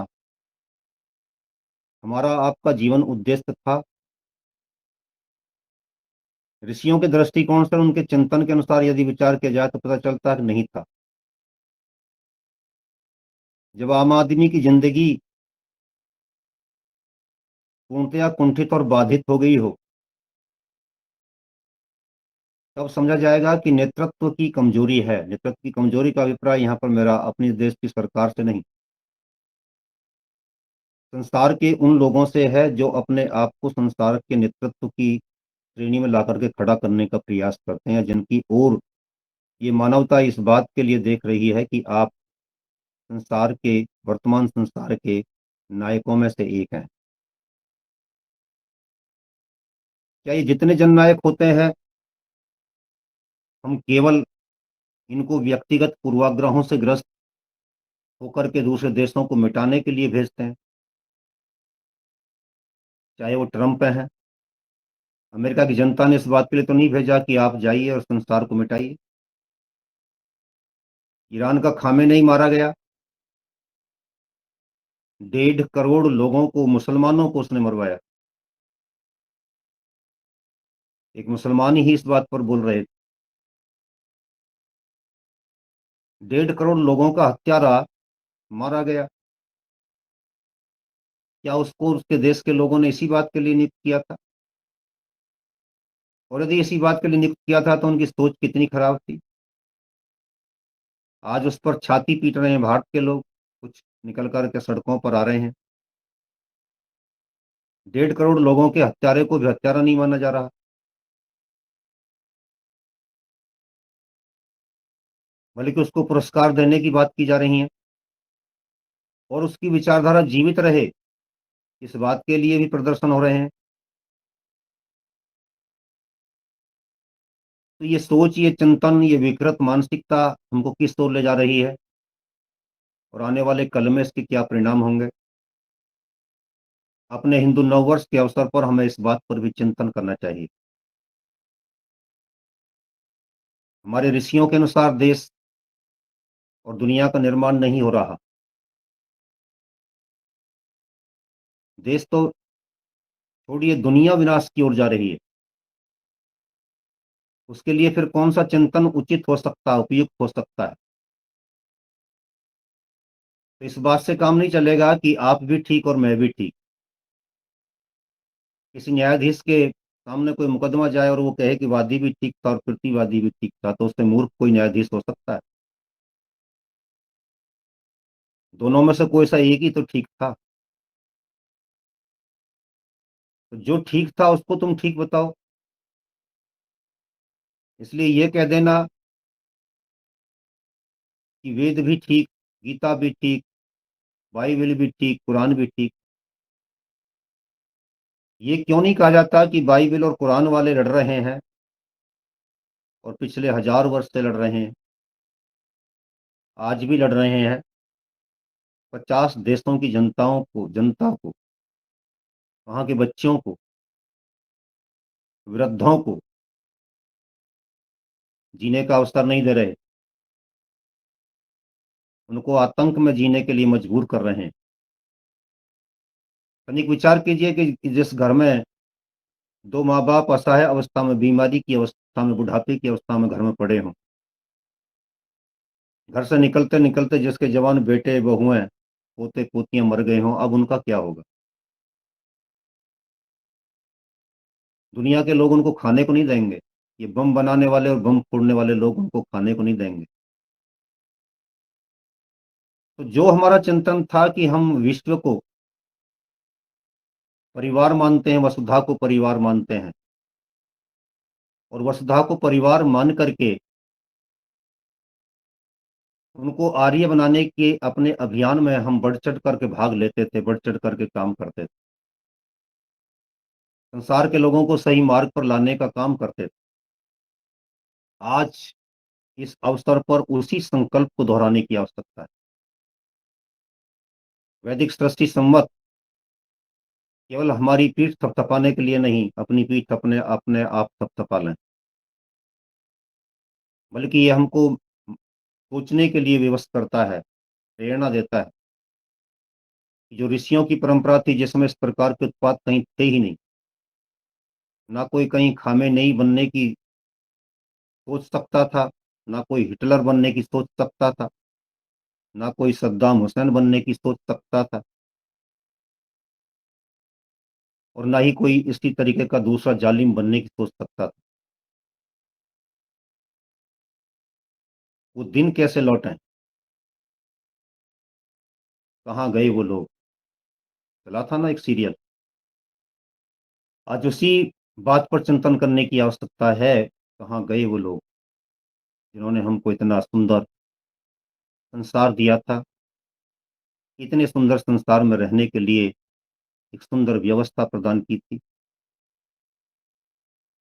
हमारा आपका जीवन उद्देश्य था? ऋषियों के दृष्टिकोण से, उनके चिंतन के अनुसार यदि विचार किया जाए तो पता चलता है कि नहीं था। जब आम आदमी की जिंदगी पूर्णतया कुंठित और बाधित हो गई हो, तब समझा जाएगा कि नेतृत्व की कमजोरी है। नेतृत्व की कमजोरी का अभिप्राय यहाँ पर मेरा अपने देश की सरकार से नहीं, संसार के उन लोगों से है जो अपने आप को संसार के नेतृत्व की श्रेणी में ला करके खड़ा करने का प्रयास करते हैं, जिनकी ओर ये मानवता इस बात के लिए देख रही है कि आप संसार के, वर्तमान संसार के नायकों में से एक हैं। क्या ये जितने जननायक होते हैं, हम केवल इनको व्यक्तिगत पूर्वाग्रहों से ग्रस्त होकर के दूसरे देशों को मिटाने के लिए भेजते हैं? चाहे वो ट्रंप हैं, अमेरिका की जनता ने इस बात के लिए तो नहीं भेजा कि आप जाइए और संसार को मिटाइए। ईरान का खामेनेई मारा गया, 1.5 करोड़ लोगों को, मुसलमानों को उसने मरवाया। एक मुसलमान ही इस बात पर बोल रहे थे। 1.5 करोड़ लोगों का हत्यारा मारा गया। क्या उसको उसके देश के लोगों ने इसी बात के लिए नियुक्त किया था? और यदि इसी बात के लिए नियुक्त किया था तो उनकी सोच कितनी खराब थी। आज उस पर छाती पीट रहे हैं भारत के लोग, कुछ निकल कर के सड़कों पर आ रहे हैं। 1.5 करोड़ लोगों के हत्यारे को भी हत्यारा नहीं माना जा रहा, बल्कि उसको पुरस्कार देने की बात की जा रही है। और उसकी विचारधारा जीवित रहे, इस बात के लिए भी प्रदर्शन हो रहे हैं। तो ये सोच, ये चिंतन, ये विकृत मानसिकता हमको किस ओर ले जा रही है, और आने वाले कल में इसके क्या परिणाम होंगे? अपने हिंदू नववर्ष के अवसर पर हमें इस बात पर भी चिंतन करना चाहिए। हमारे ऋषियों के अनुसार देश और दुनिया का निर्माण नहीं हो रहा। देश तो छोड़िए, दुनिया विनाश की ओर जा रही है। उसके लिए फिर कौन सा चिंतन उचित हो सकता है, उपयुक्त हो सकता है? तो इस बात से काम नहीं चलेगा कि आप भी ठीक और मैं भी ठीक। किसी न्यायाधीश के सामने कोई मुकदमा जाए और वो कहे कि वादी भी ठीक था और प्रतिवादी भी ठीक था, तो उससे मूर्ख कोई न्यायाधीश हो सकता है? दोनों में से कोई सा एक ही तो ठीक था। तो जो ठीक था उसको तुम ठीक बताओ। इसलिए ये कह देना कि वेद भी ठीक, गीता भी ठीक, बाइबल भी ठीक, कुरान भी ठीक, ये क्यों नहीं कहा जाता कि बाइबल और कुरान वाले लड़ रहे हैं और पिछले 1000 वर्ष से लड़ रहे हैं, आज भी लड़ रहे हैं। 50 देशों की जनता को, वहाँ के बच्चों को, वृद्धों को जीने का अवसर नहीं दे रहे, उनको आतंक में जीने के लिए मजबूर कर रहे हैं। तनिक विचार कीजिए कि जिस घर में 2 माँ-बाप असहाय अवस्था में, बीमारी की अवस्था में, बुढ़ापे की अवस्था में घर में पड़े हों, घर से निकलते-निकलते जिसके जवान बेटे, बहुएँ, पोते-पोतियाँ मर गए हों, अब उनका क्या होगा? दुनिया के लोग उनको खाने को नहीं देंगे। ये बम बनाने वाले और बम फोड़ने वाले लोग उनको खाने को नहीं देंगे। तो जो हमारा चिंतन था कि हम विश्व को परिवार मानते हैं, वसुधा को परिवार मानते हैं, और वसुधा को परिवार मान करके उनको आर्य बनाने के अपने अभियान में हम बढ़-चढ़ करके भाग लेते थे, बढ़-चढ़ करके काम करते थे। संसार के लोगों को सही मार्ग पर लाने का काम करते थे। आज इस अवसर पर उसी संकल्प को दोहराने की आवश्यकता है। वैदिक सृष्टि संवत केवल हमारी पीठ थपथपाने के लिए नहीं, अपनी पीठ अपने अपने आप थपथपा लें, बल्कि ये हमको सोचने के लिए विवश करता है, प्रेरणा देता है। जो ऋषियों की परंपरा थी जिसमें इस प्रकार के उत्पाद कहीं थे ही नहीं, ना कोई कहीं खामेनेई बनने की सोच सकता था, ना कोई हिटलर बनने की सोच सकता था, ना कोई सद्दाम हुसैन बनने की सोच सकता था, और ना ही कोई इसी तरीके का दूसरा जालिम बनने की सोच सकता था। वो दिन कैसे लौटें? कहाँ गए वो लोग? चला था ना एक सीरियल। आज उसी बात पर चिंतन करने की आवश्यकता है, कहाँ गए वो लोग जिन्होंने हमको इतना सुंदर संसार दिया था, इतने सुंदर संसार में रहने के लिए एक सुंदर व्यवस्था प्रदान की थी।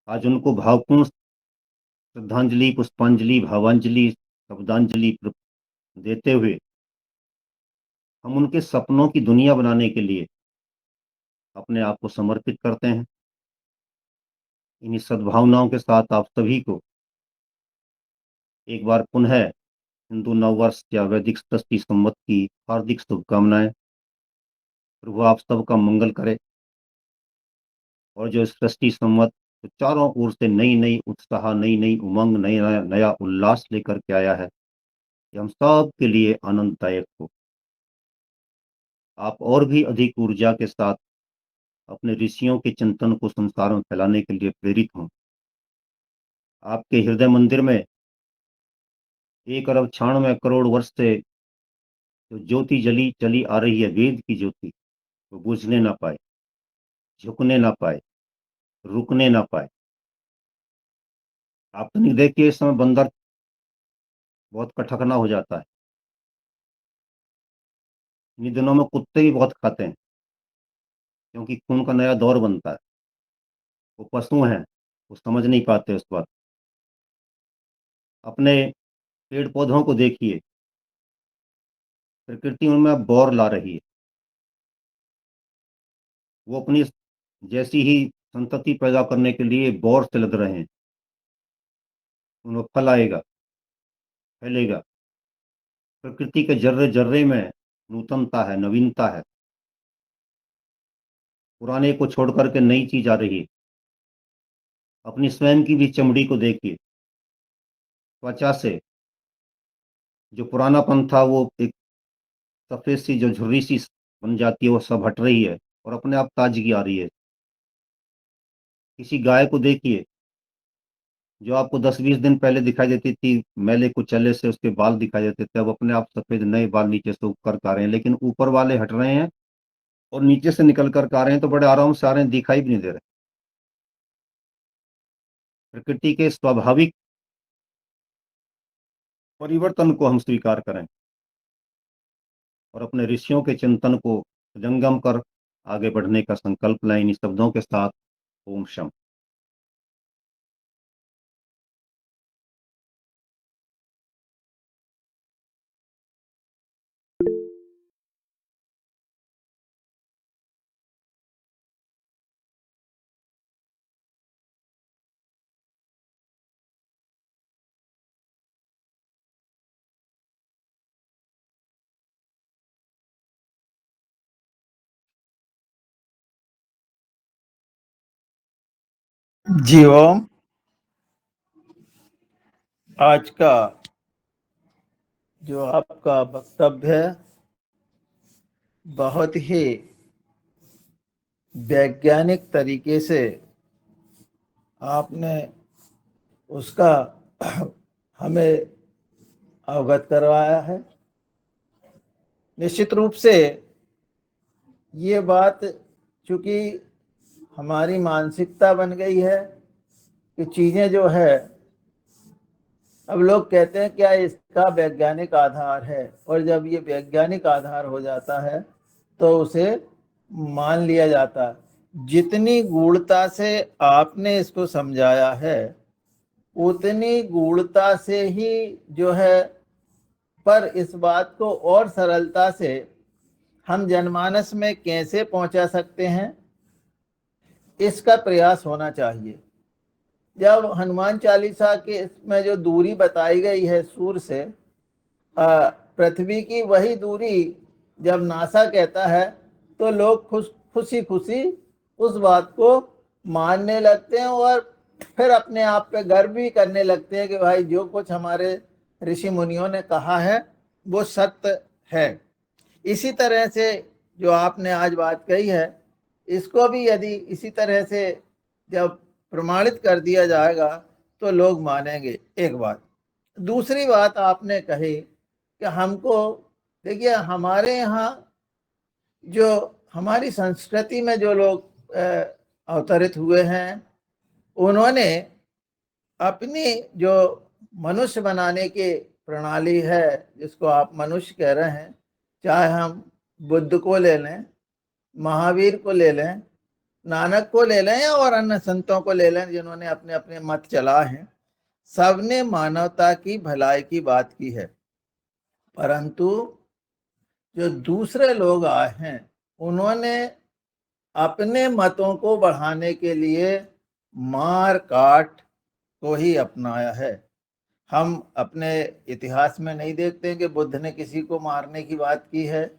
आज उनको भावपूर्ण श्रद्धांजलि, पुष्पांजलि, भावांजलि, शब्दांजलि देते हुए हम उनके सपनों की दुनिया बनाने के लिए अपने आप को समर्पित करते हैं। इन्हीं सद्भावनाओं के साथ आप सभी को एक बार पुनः हिंदू नववर्ष या वैदिक षष्ठी संवत की हार्दिक शुभकामनाएं। प्रभु आप सबका मंगल करे, और जो सृष्टि संवत जो चारों ओर से नई नई उत्साह, नई नई उमंग, नया नया उल्लास लेकर के आया है, ये हम सब के लिए आनंददायक हो। आप और भी अधिक ऊर्जा के साथ अपने ऋषियों के चिंतन को संसार में फैलाने के लिए प्रेरित हों। आपके हृदय मंदिर में 1 अरब 96 करोड़ वर्ष से जो ज्योति जली चली आ रही है, वेद की ज्योति, वो बुझने ना पाए, झुकने ना पाए, रुकने ना पाए। आप तनिक देखिए, इस समय बंदर बहुत कटखना हो जाता है। इन दिनों में कुत्ते भी बहुत खाते हैं, क्योंकि खून का नया दौर बनता है। वो पशु हैं, वो समझ नहीं पाते उस बात। अपने पेड़ पौधों को देखिए, प्रकृति उनमें अब बौर ला रही है। वो अपनी जैसी ही संतति पैदा करने के लिए बौर से लद रहे हैं। उनमें फल आएगा, फैलेगा। प्रकृति के जर्रे-जर्रे में नूतनता है, नवीनता है। पुराने को छोड़ कर के नई चीज़ आ रही है। अपनी स्वयं की भी चमड़ी को देखिए, त्वचा से जो पुरानापन था वो एक सफ़ेद सी जो झुर्री सी बन जाती है, वो सब हट रही है और अपने आप ताज़गी आ रही है। किसी गाय को देखिए, जो आपको 10-20 दिन पहले दिखाई देती थी, मैले कुचैले से उसके बाल दिखाई देते थे, अब अपने आप सफ़ेद नए बाल नीचे से उग कर के आ रहे हैं, लेकिन ऊपर वाले हट रहे हैं और नीचे से निकल कर के आ रहे हैं, तो बड़े आराम से आ रहे हैं, दिखाई भी नहीं दे रहे। प्रकृति के स्वाभाविक परिवर्तन को हम स्वीकार करें और अपने ऋषियों के चिंतन को जंगम कर आगे बढ़ने का संकल्प लें। इन शब्दों के साथ ओम शम। जी ओम। आज का जो आपका वक्तव्य है बहुत ही वैज्ञानिक तरीके से आपने उसका हमें अवगत करवाया है। निश्चित रूप से ये बात चूंकि हमारी मानसिकता बन गई है कि चीज़ें जो है, अब लोग कहते हैं क्या इसका वैज्ञानिक आधार है, और जब ये वैज्ञानिक आधार हो जाता है तो उसे मान लिया जाता है। जितनी गूढ़ता से आपने इसको समझाया है उतनी गूढ़ता से ही जो है, पर इस बात को और सरलता से हम जनमानस में कैसे पहुंचा सकते हैं, इसका प्रयास होना चाहिए। जब हनुमान चालीसा के इसमें जो दूरी बताई गई है सूर्य से पृथ्वी की, वही दूरी जब नासा कहता है तो लोग खुशी खुशी उस बात को मानने लगते हैं और फिर अपने आप पे गर्व भी करने लगते हैं कि भाई जो कुछ हमारे ऋषि मुनियों ने कहा है वो सत्य है। इसी तरह से जो आपने आज बात कही है, इसको भी यदि इसी तरह से जब प्रमाणित कर दिया जाएगा तो लोग मानेंगे। एक बात। दूसरी बात आपने कही कि हमको, देखिए हमारे यहाँ जो हमारी संस्कृति में जो लोग अवतरित हुए हैं, उन्होंने अपनी जो मनुष्य बनाने की प्रणाली है, जिसको आप मनुष्य कह रहे हैं, चाहे हम बुद्ध को ले लें, महावीर को ले लें, नानक को ले लें या और अन्य संतों को ले लें जिन्होंने अपने अपने मत चलाए हैं, सबने मानवता की भलाई की बात की है। परंतु जो दूसरे लोग आए हैं उन्होंने अपने मतों को बढ़ाने के लिए मार काट को ही अपनाया है। हम अपने इतिहास में नहीं देखते कि बुद्ध ने किसी को मारने की बात की है,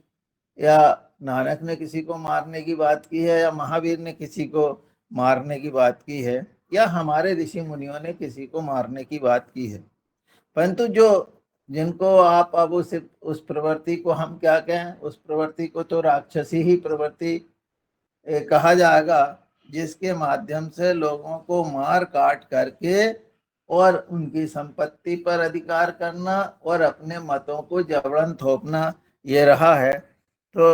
या नानक ने किसी को मारने की बात की है, या महावीर ने किसी को मारने की बात की है, या हमारे ऋषि मुनियों ने किसी को मारने की बात की है। परंतु जो जिनको आप अब उस प्रवृत्ति को हम क्या कहें, उस प्रवृत्ति को तो राक्षसी ही प्रवृत्ति कहा जाएगा, जिसके माध्यम से लोगों को मार काट करके और उनकी संपत्ति पर अधिकार करना और अपने मतों को जबरन थोपना, ये रहा है। तो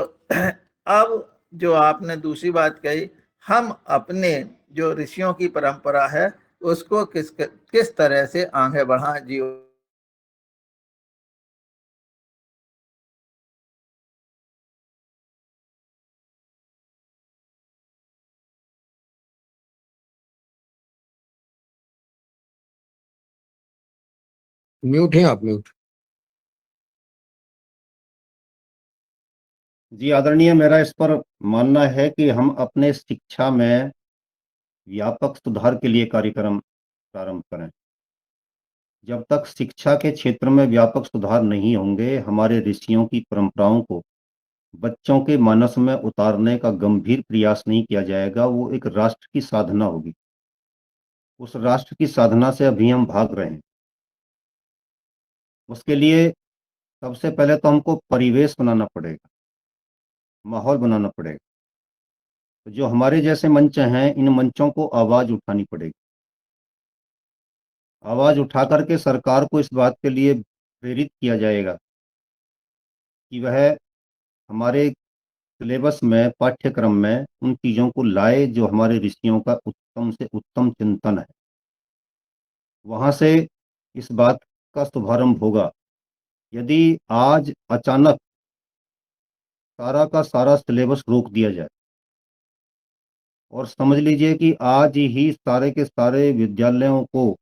अब जो आपने दूसरी बात कही, हम अपने जो ऋषियों की परंपरा है उसको किस तरह से आगे बढ़ाएं। जी म्यूट हैं आप, म्यूट। जी आदरणीय, मेरा इस पर मानना है कि हम अपने शिक्षा में व्यापक सुधार के लिए कार्यक्रम प्रारंभ करें। जब तक शिक्षा के क्षेत्र में व्यापक सुधार नहीं होंगे, हमारे ऋषियों की परंपराओं को बच्चों के मानस में उतारने का गंभीर प्रयास नहीं किया जाएगा, वो एक राष्ट्र की साधना होगी। उस राष्ट्र की साधना से अभी हम भाग रहे हैं। उसके लिए सबसे पहले तो हमको परिवेश बनाना पड़ेगा, माहौल बनाना पड़ेगा। तो जो हमारे जैसे मंच हैं, इन मंचों को आवाज उठानी पड़ेगी। आवाज उठा करके सरकार को इस बात के लिए प्रेरित किया जाएगा कि वह हमारे सिलेबस में, पाठ्यक्रम में उन चीज़ों को लाए जो हमारे ऋषियों का उत्तम से उत्तम चिंतन है। वहाँ से इस बात का शुभारंभ होगा। यदि आज अचानक सारा का सारा सिलेबस रोक दिया जाए और समझ लीजिए कि आज ही सारे के सारे विद्यालयों को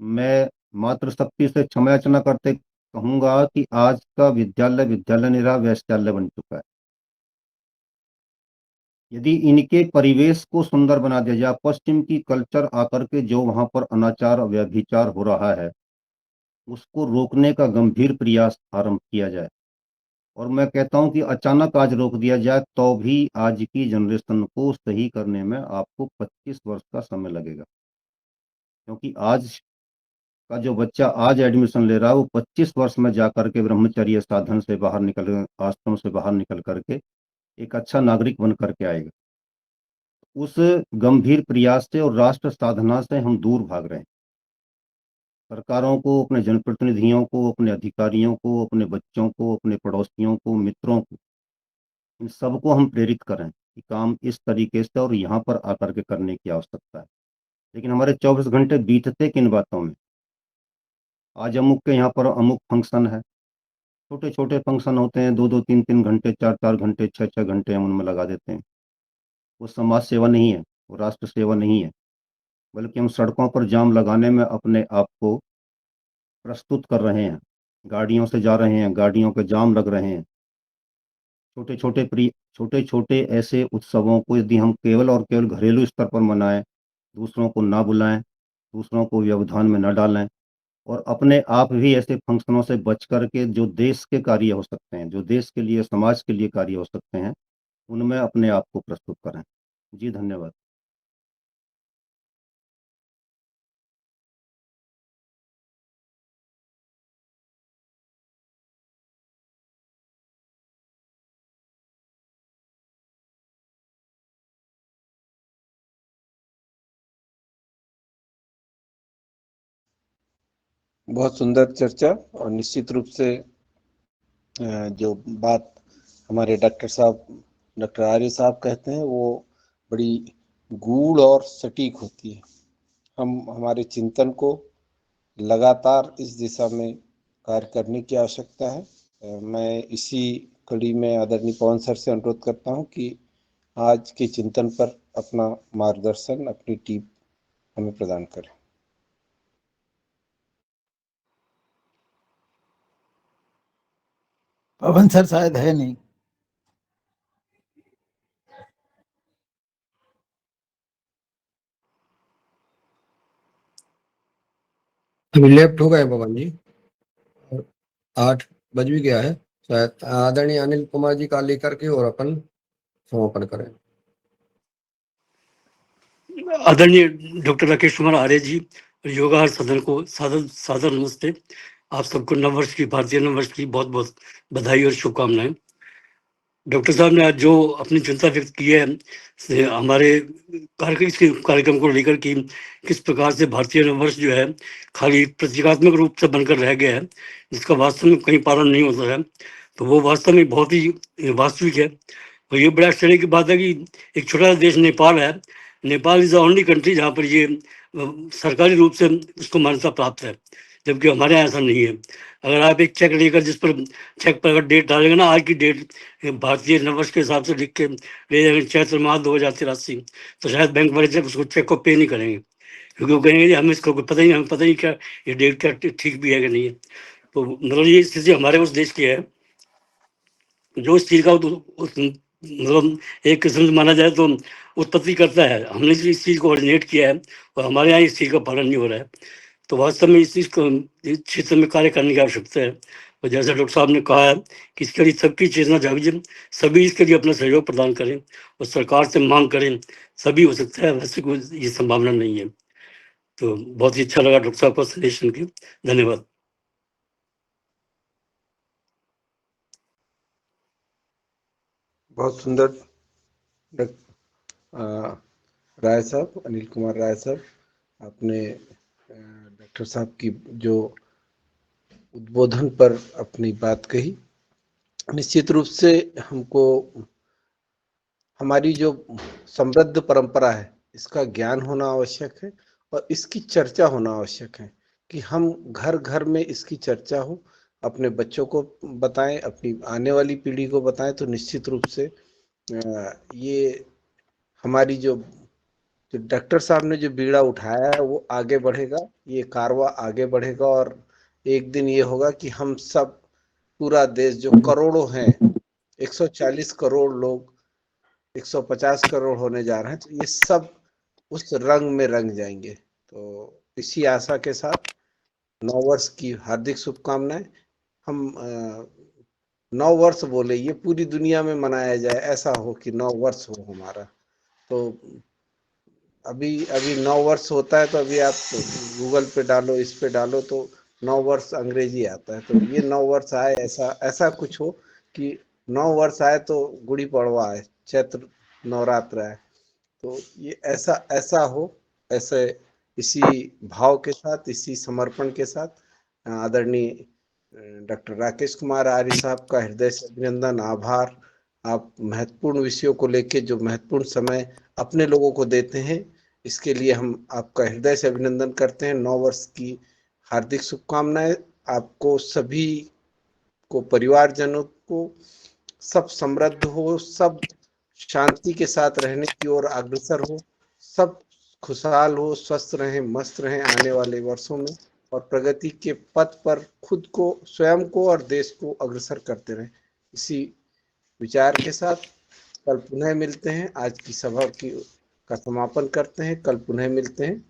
मैं मातृशक्ति से क्षमा याचना करते कहूंगा कि आज का विद्यालय विद्यालय नहीं रहा, वैश्यालय बन चुका है। यदि इनके परिवेश को सुंदर बना दिया जाए, पश्चिम की कल्चर आकर के जो वहां पर अनाचार व्यभिचार हो रहा है उसको रोकने का गंभीर प्रयास आरंभ किया जाए, और मैं कहता हूं कि अचानक आज रोक दिया जाए तो भी आज की जनरेशन को सही करने में आपको 25 वर्ष का समय लगेगा, क्योंकि आज का जो बच्चा आज एडमिशन ले रहा है वो 25 वर्ष में जाकर के ब्रह्मचर्य साधन से बाहर निकल, आश्रम से बाहर निकल करके एक अच्छा नागरिक बन करके आएगा। उस गंभीर प्रयास से और राष्ट्र साधना से हम दूर भाग रहे हैं। सरकारों को, अपने जनप्रतिनिधियों को, अपने अधिकारियों को, अपने बच्चों को, अपने पड़ोसियों को, मित्रों को, इन सबको हम प्रेरित करें कि काम इस तरीके से और यहाँ पर आकर के करने की आवश्यकता है। लेकिन हमारे 24 घंटे बीतते किन बातों में? आज अमुक के यहाँ पर अमुक फंक्शन है, छोटे छोटे फंक्शन होते हैं, 2-2, 3-3 घंटे, 4-4 घंटे, 6-6 घंटे हम उनमें लगा देते हैं। वो समाज सेवा नहीं है, वो राष्ट्र सेवा नहीं है, बल्कि हम सड़कों पर जाम लगाने में अपने आप को प्रस्तुत कर रहे हैं। गाड़ियों से जा रहे हैं, गाड़ियों के जाम लग रहे हैं। छोटे छोटे ऐसे उत्सवों को यदि हम केवल और केवल घरेलू स्तर पर मनाएं, दूसरों को ना बुलाएं, दूसरों को व्यवधान में न डालें, और अपने आप भी ऐसे फंक्शनों से बच करके जो देश के कार्य हो सकते हैं, जो देश के लिए, समाज के लिए कार्य हो सकते हैं, उनमें अपने आप को प्रस्तुत करें। जी, धन्यवाद। बहुत सुंदर चर्चा, और निश्चित रूप से जो बात हमारे डॉक्टर आर्य साहब कहते हैं वो बड़ी गूढ़ और सटीक होती है। हमारे चिंतन को लगातार इस दिशा में कार्य करने की आवश्यकता है। मैं इसी कड़ी में आदरणीय पवन सर से अनुरोध करता हूं कि आज के चिंतन पर अपना मार्गदर्शन अपनी टीम हमें प्रदान करें। पवन सर शायद है नहीं। अभी लेफ्ट हो गए पवन जी, 8 बज भी गया है शायद। आदरणीय अनिल कुमार जी का लेकर के और अपन समापन करें। आदरणीय डॉक्टर राकेश कुमार आर्य जी और योगाहार सदन को सादर सादर नमस्ते। आप सबको नववर्ष की, भारतीय नववर्ष की बहुत बहुत बधाई और शुभकामनाएं। डॉक्टर साहब ने आज जो अपनी चिंता व्यक्त की है हमारे कार्यक्रम को लेकर कि किस प्रकार से भारतीय नववर्ष जो है खाली प्रतीकात्मक रूप से बनकर रह गया है, जिसका वास्तव में कहीं पालन नहीं होता है, तो वो वास्तव में बहुत ही वास्तविक है। और ये बड़ा आश्चर्य की बात है कि एक छोटा सा देश नेपाल है, Nepal is the only country जहाँ पर ये सरकारी रूप से उसको मान्यता प्राप्त है, जबकि हमारे यहाँ ऐसा नहीं है। अगर आप एक चेक लेकर, जिस पर चेक पर अगर डेट डालेंगे ना, आज की डेट भारतीय नववर्ष के हिसाब से लिख के ले जाएंगे चैत्र माह 2083, तो शायद बैंक वाले चेक उसको चेक को पे नहीं करेंगे, क्योंकि वो कहेंगे हमें इसको पता ही, हमें पता नहीं क्या ये डेट क्या ठीक भी है कि नहीं है। तो मतलब ये स्थिति हमारे उस देश की है जो इस चीज़ का मतलब एक किस्म से माना जाए तो उत्पत्ति करता है। हमने इस चीज़ को ऑर्डिनेट किया है और हमारे यहाँ इस चीज़ का पालन नहीं हो रहा है। तो वास्तव में इस चीज़ को, इस क्षेत्र में कार्य करने की आवश्यकता है। और जैसा डॉक्टर साहब ने कहा है कि इसके लिए सबकी चेतना जागे, सभी इसके लिए अपना सहयोग प्रदान करें और सरकार से मांग करें, सभी हो सकता है, वैसे कोई ये संभावना नहीं है। तो बहुत ही अच्छा लगा डॉक्टर साहब का संदेश सुन के। धन्यवाद। बहुत सुंदर राय साहब, अनिल कुमार राय साहब, आपने डॉक्टर साहब की जो उद्बोधन पर अपनी बात कही। निश्चित रूप से हमको हमारी जो समृद्ध परंपरा है इसका ज्ञान होना आवश्यक है और इसकी चर्चा होना आवश्यक है कि हम घर घर में इसकी चर्चा हो, अपने बच्चों को बताएं, अपनी आने वाली पीढ़ी को बताएं, तो निश्चित रूप से ये हमारी जो डॉक्टर साहब ने जो बीड़ा उठाया है वो आगे बढ़ेगा, ये कारवां आगे बढ़ेगा और एक दिन ये होगा कि हम सब, पूरा देश जो करोड़ों हैं, 140 करोड़ लोग, 150 करोड़ होने जा रहे हैं, तो ये सब उस रंग में रंग जाएंगे। तो इसी आशा के साथ नववर्ष की हार्दिक शुभकामनाएं। हम 9 वर्ष बोले, ये पूरी दुनिया में मनाया जाए, ऐसा हो कि 9 वर्ष हो हमारा। तो अभी अभी 9 वर्ष होता है, तो अभी आप गूगल पे डालो, इस पे डालो, तो 9 वर्ष अंग्रेजी आता है। तो ये 9 वर्ष आए, ऐसा कुछ हो कि 9 वर्ष आए तो गुड़ी पड़वा आए, चैत्र नवरात्र आए, तो ये ऐसा ऐसा हो। ऐसे इसी भाव के साथ, इसी समर्पण के साथ आदरणीय डॉक्टर राकेश कुमार आर्य साहब का हृदय से अभिनंदन, आभार। आप महत्वपूर्ण विषयों को लेके जो महत्वपूर्ण समय अपने लोगों को देते हैं, इसके लिए हम आपका हृदय से अभिनंदन करते हैं। 9 वर्ष की हार्दिक शुभकामनाएं आपको सभी को, परिवारजनों को। सब समृद्ध हो, सब शांति के साथ रहने की ओर अग्रसर हो, सब खुशहाल हो, स्वस्थ रहें, मस्त रहें आने वाले वर्षों में, और प्रगति के पथ पर खुद को, स्वयं को और देश को अग्रसर करते रहें। इसी विचार के साथ कल पुनः मिलते हैं। आज की सभा का समापन करते हैं, कल पुनः मिलते हैं।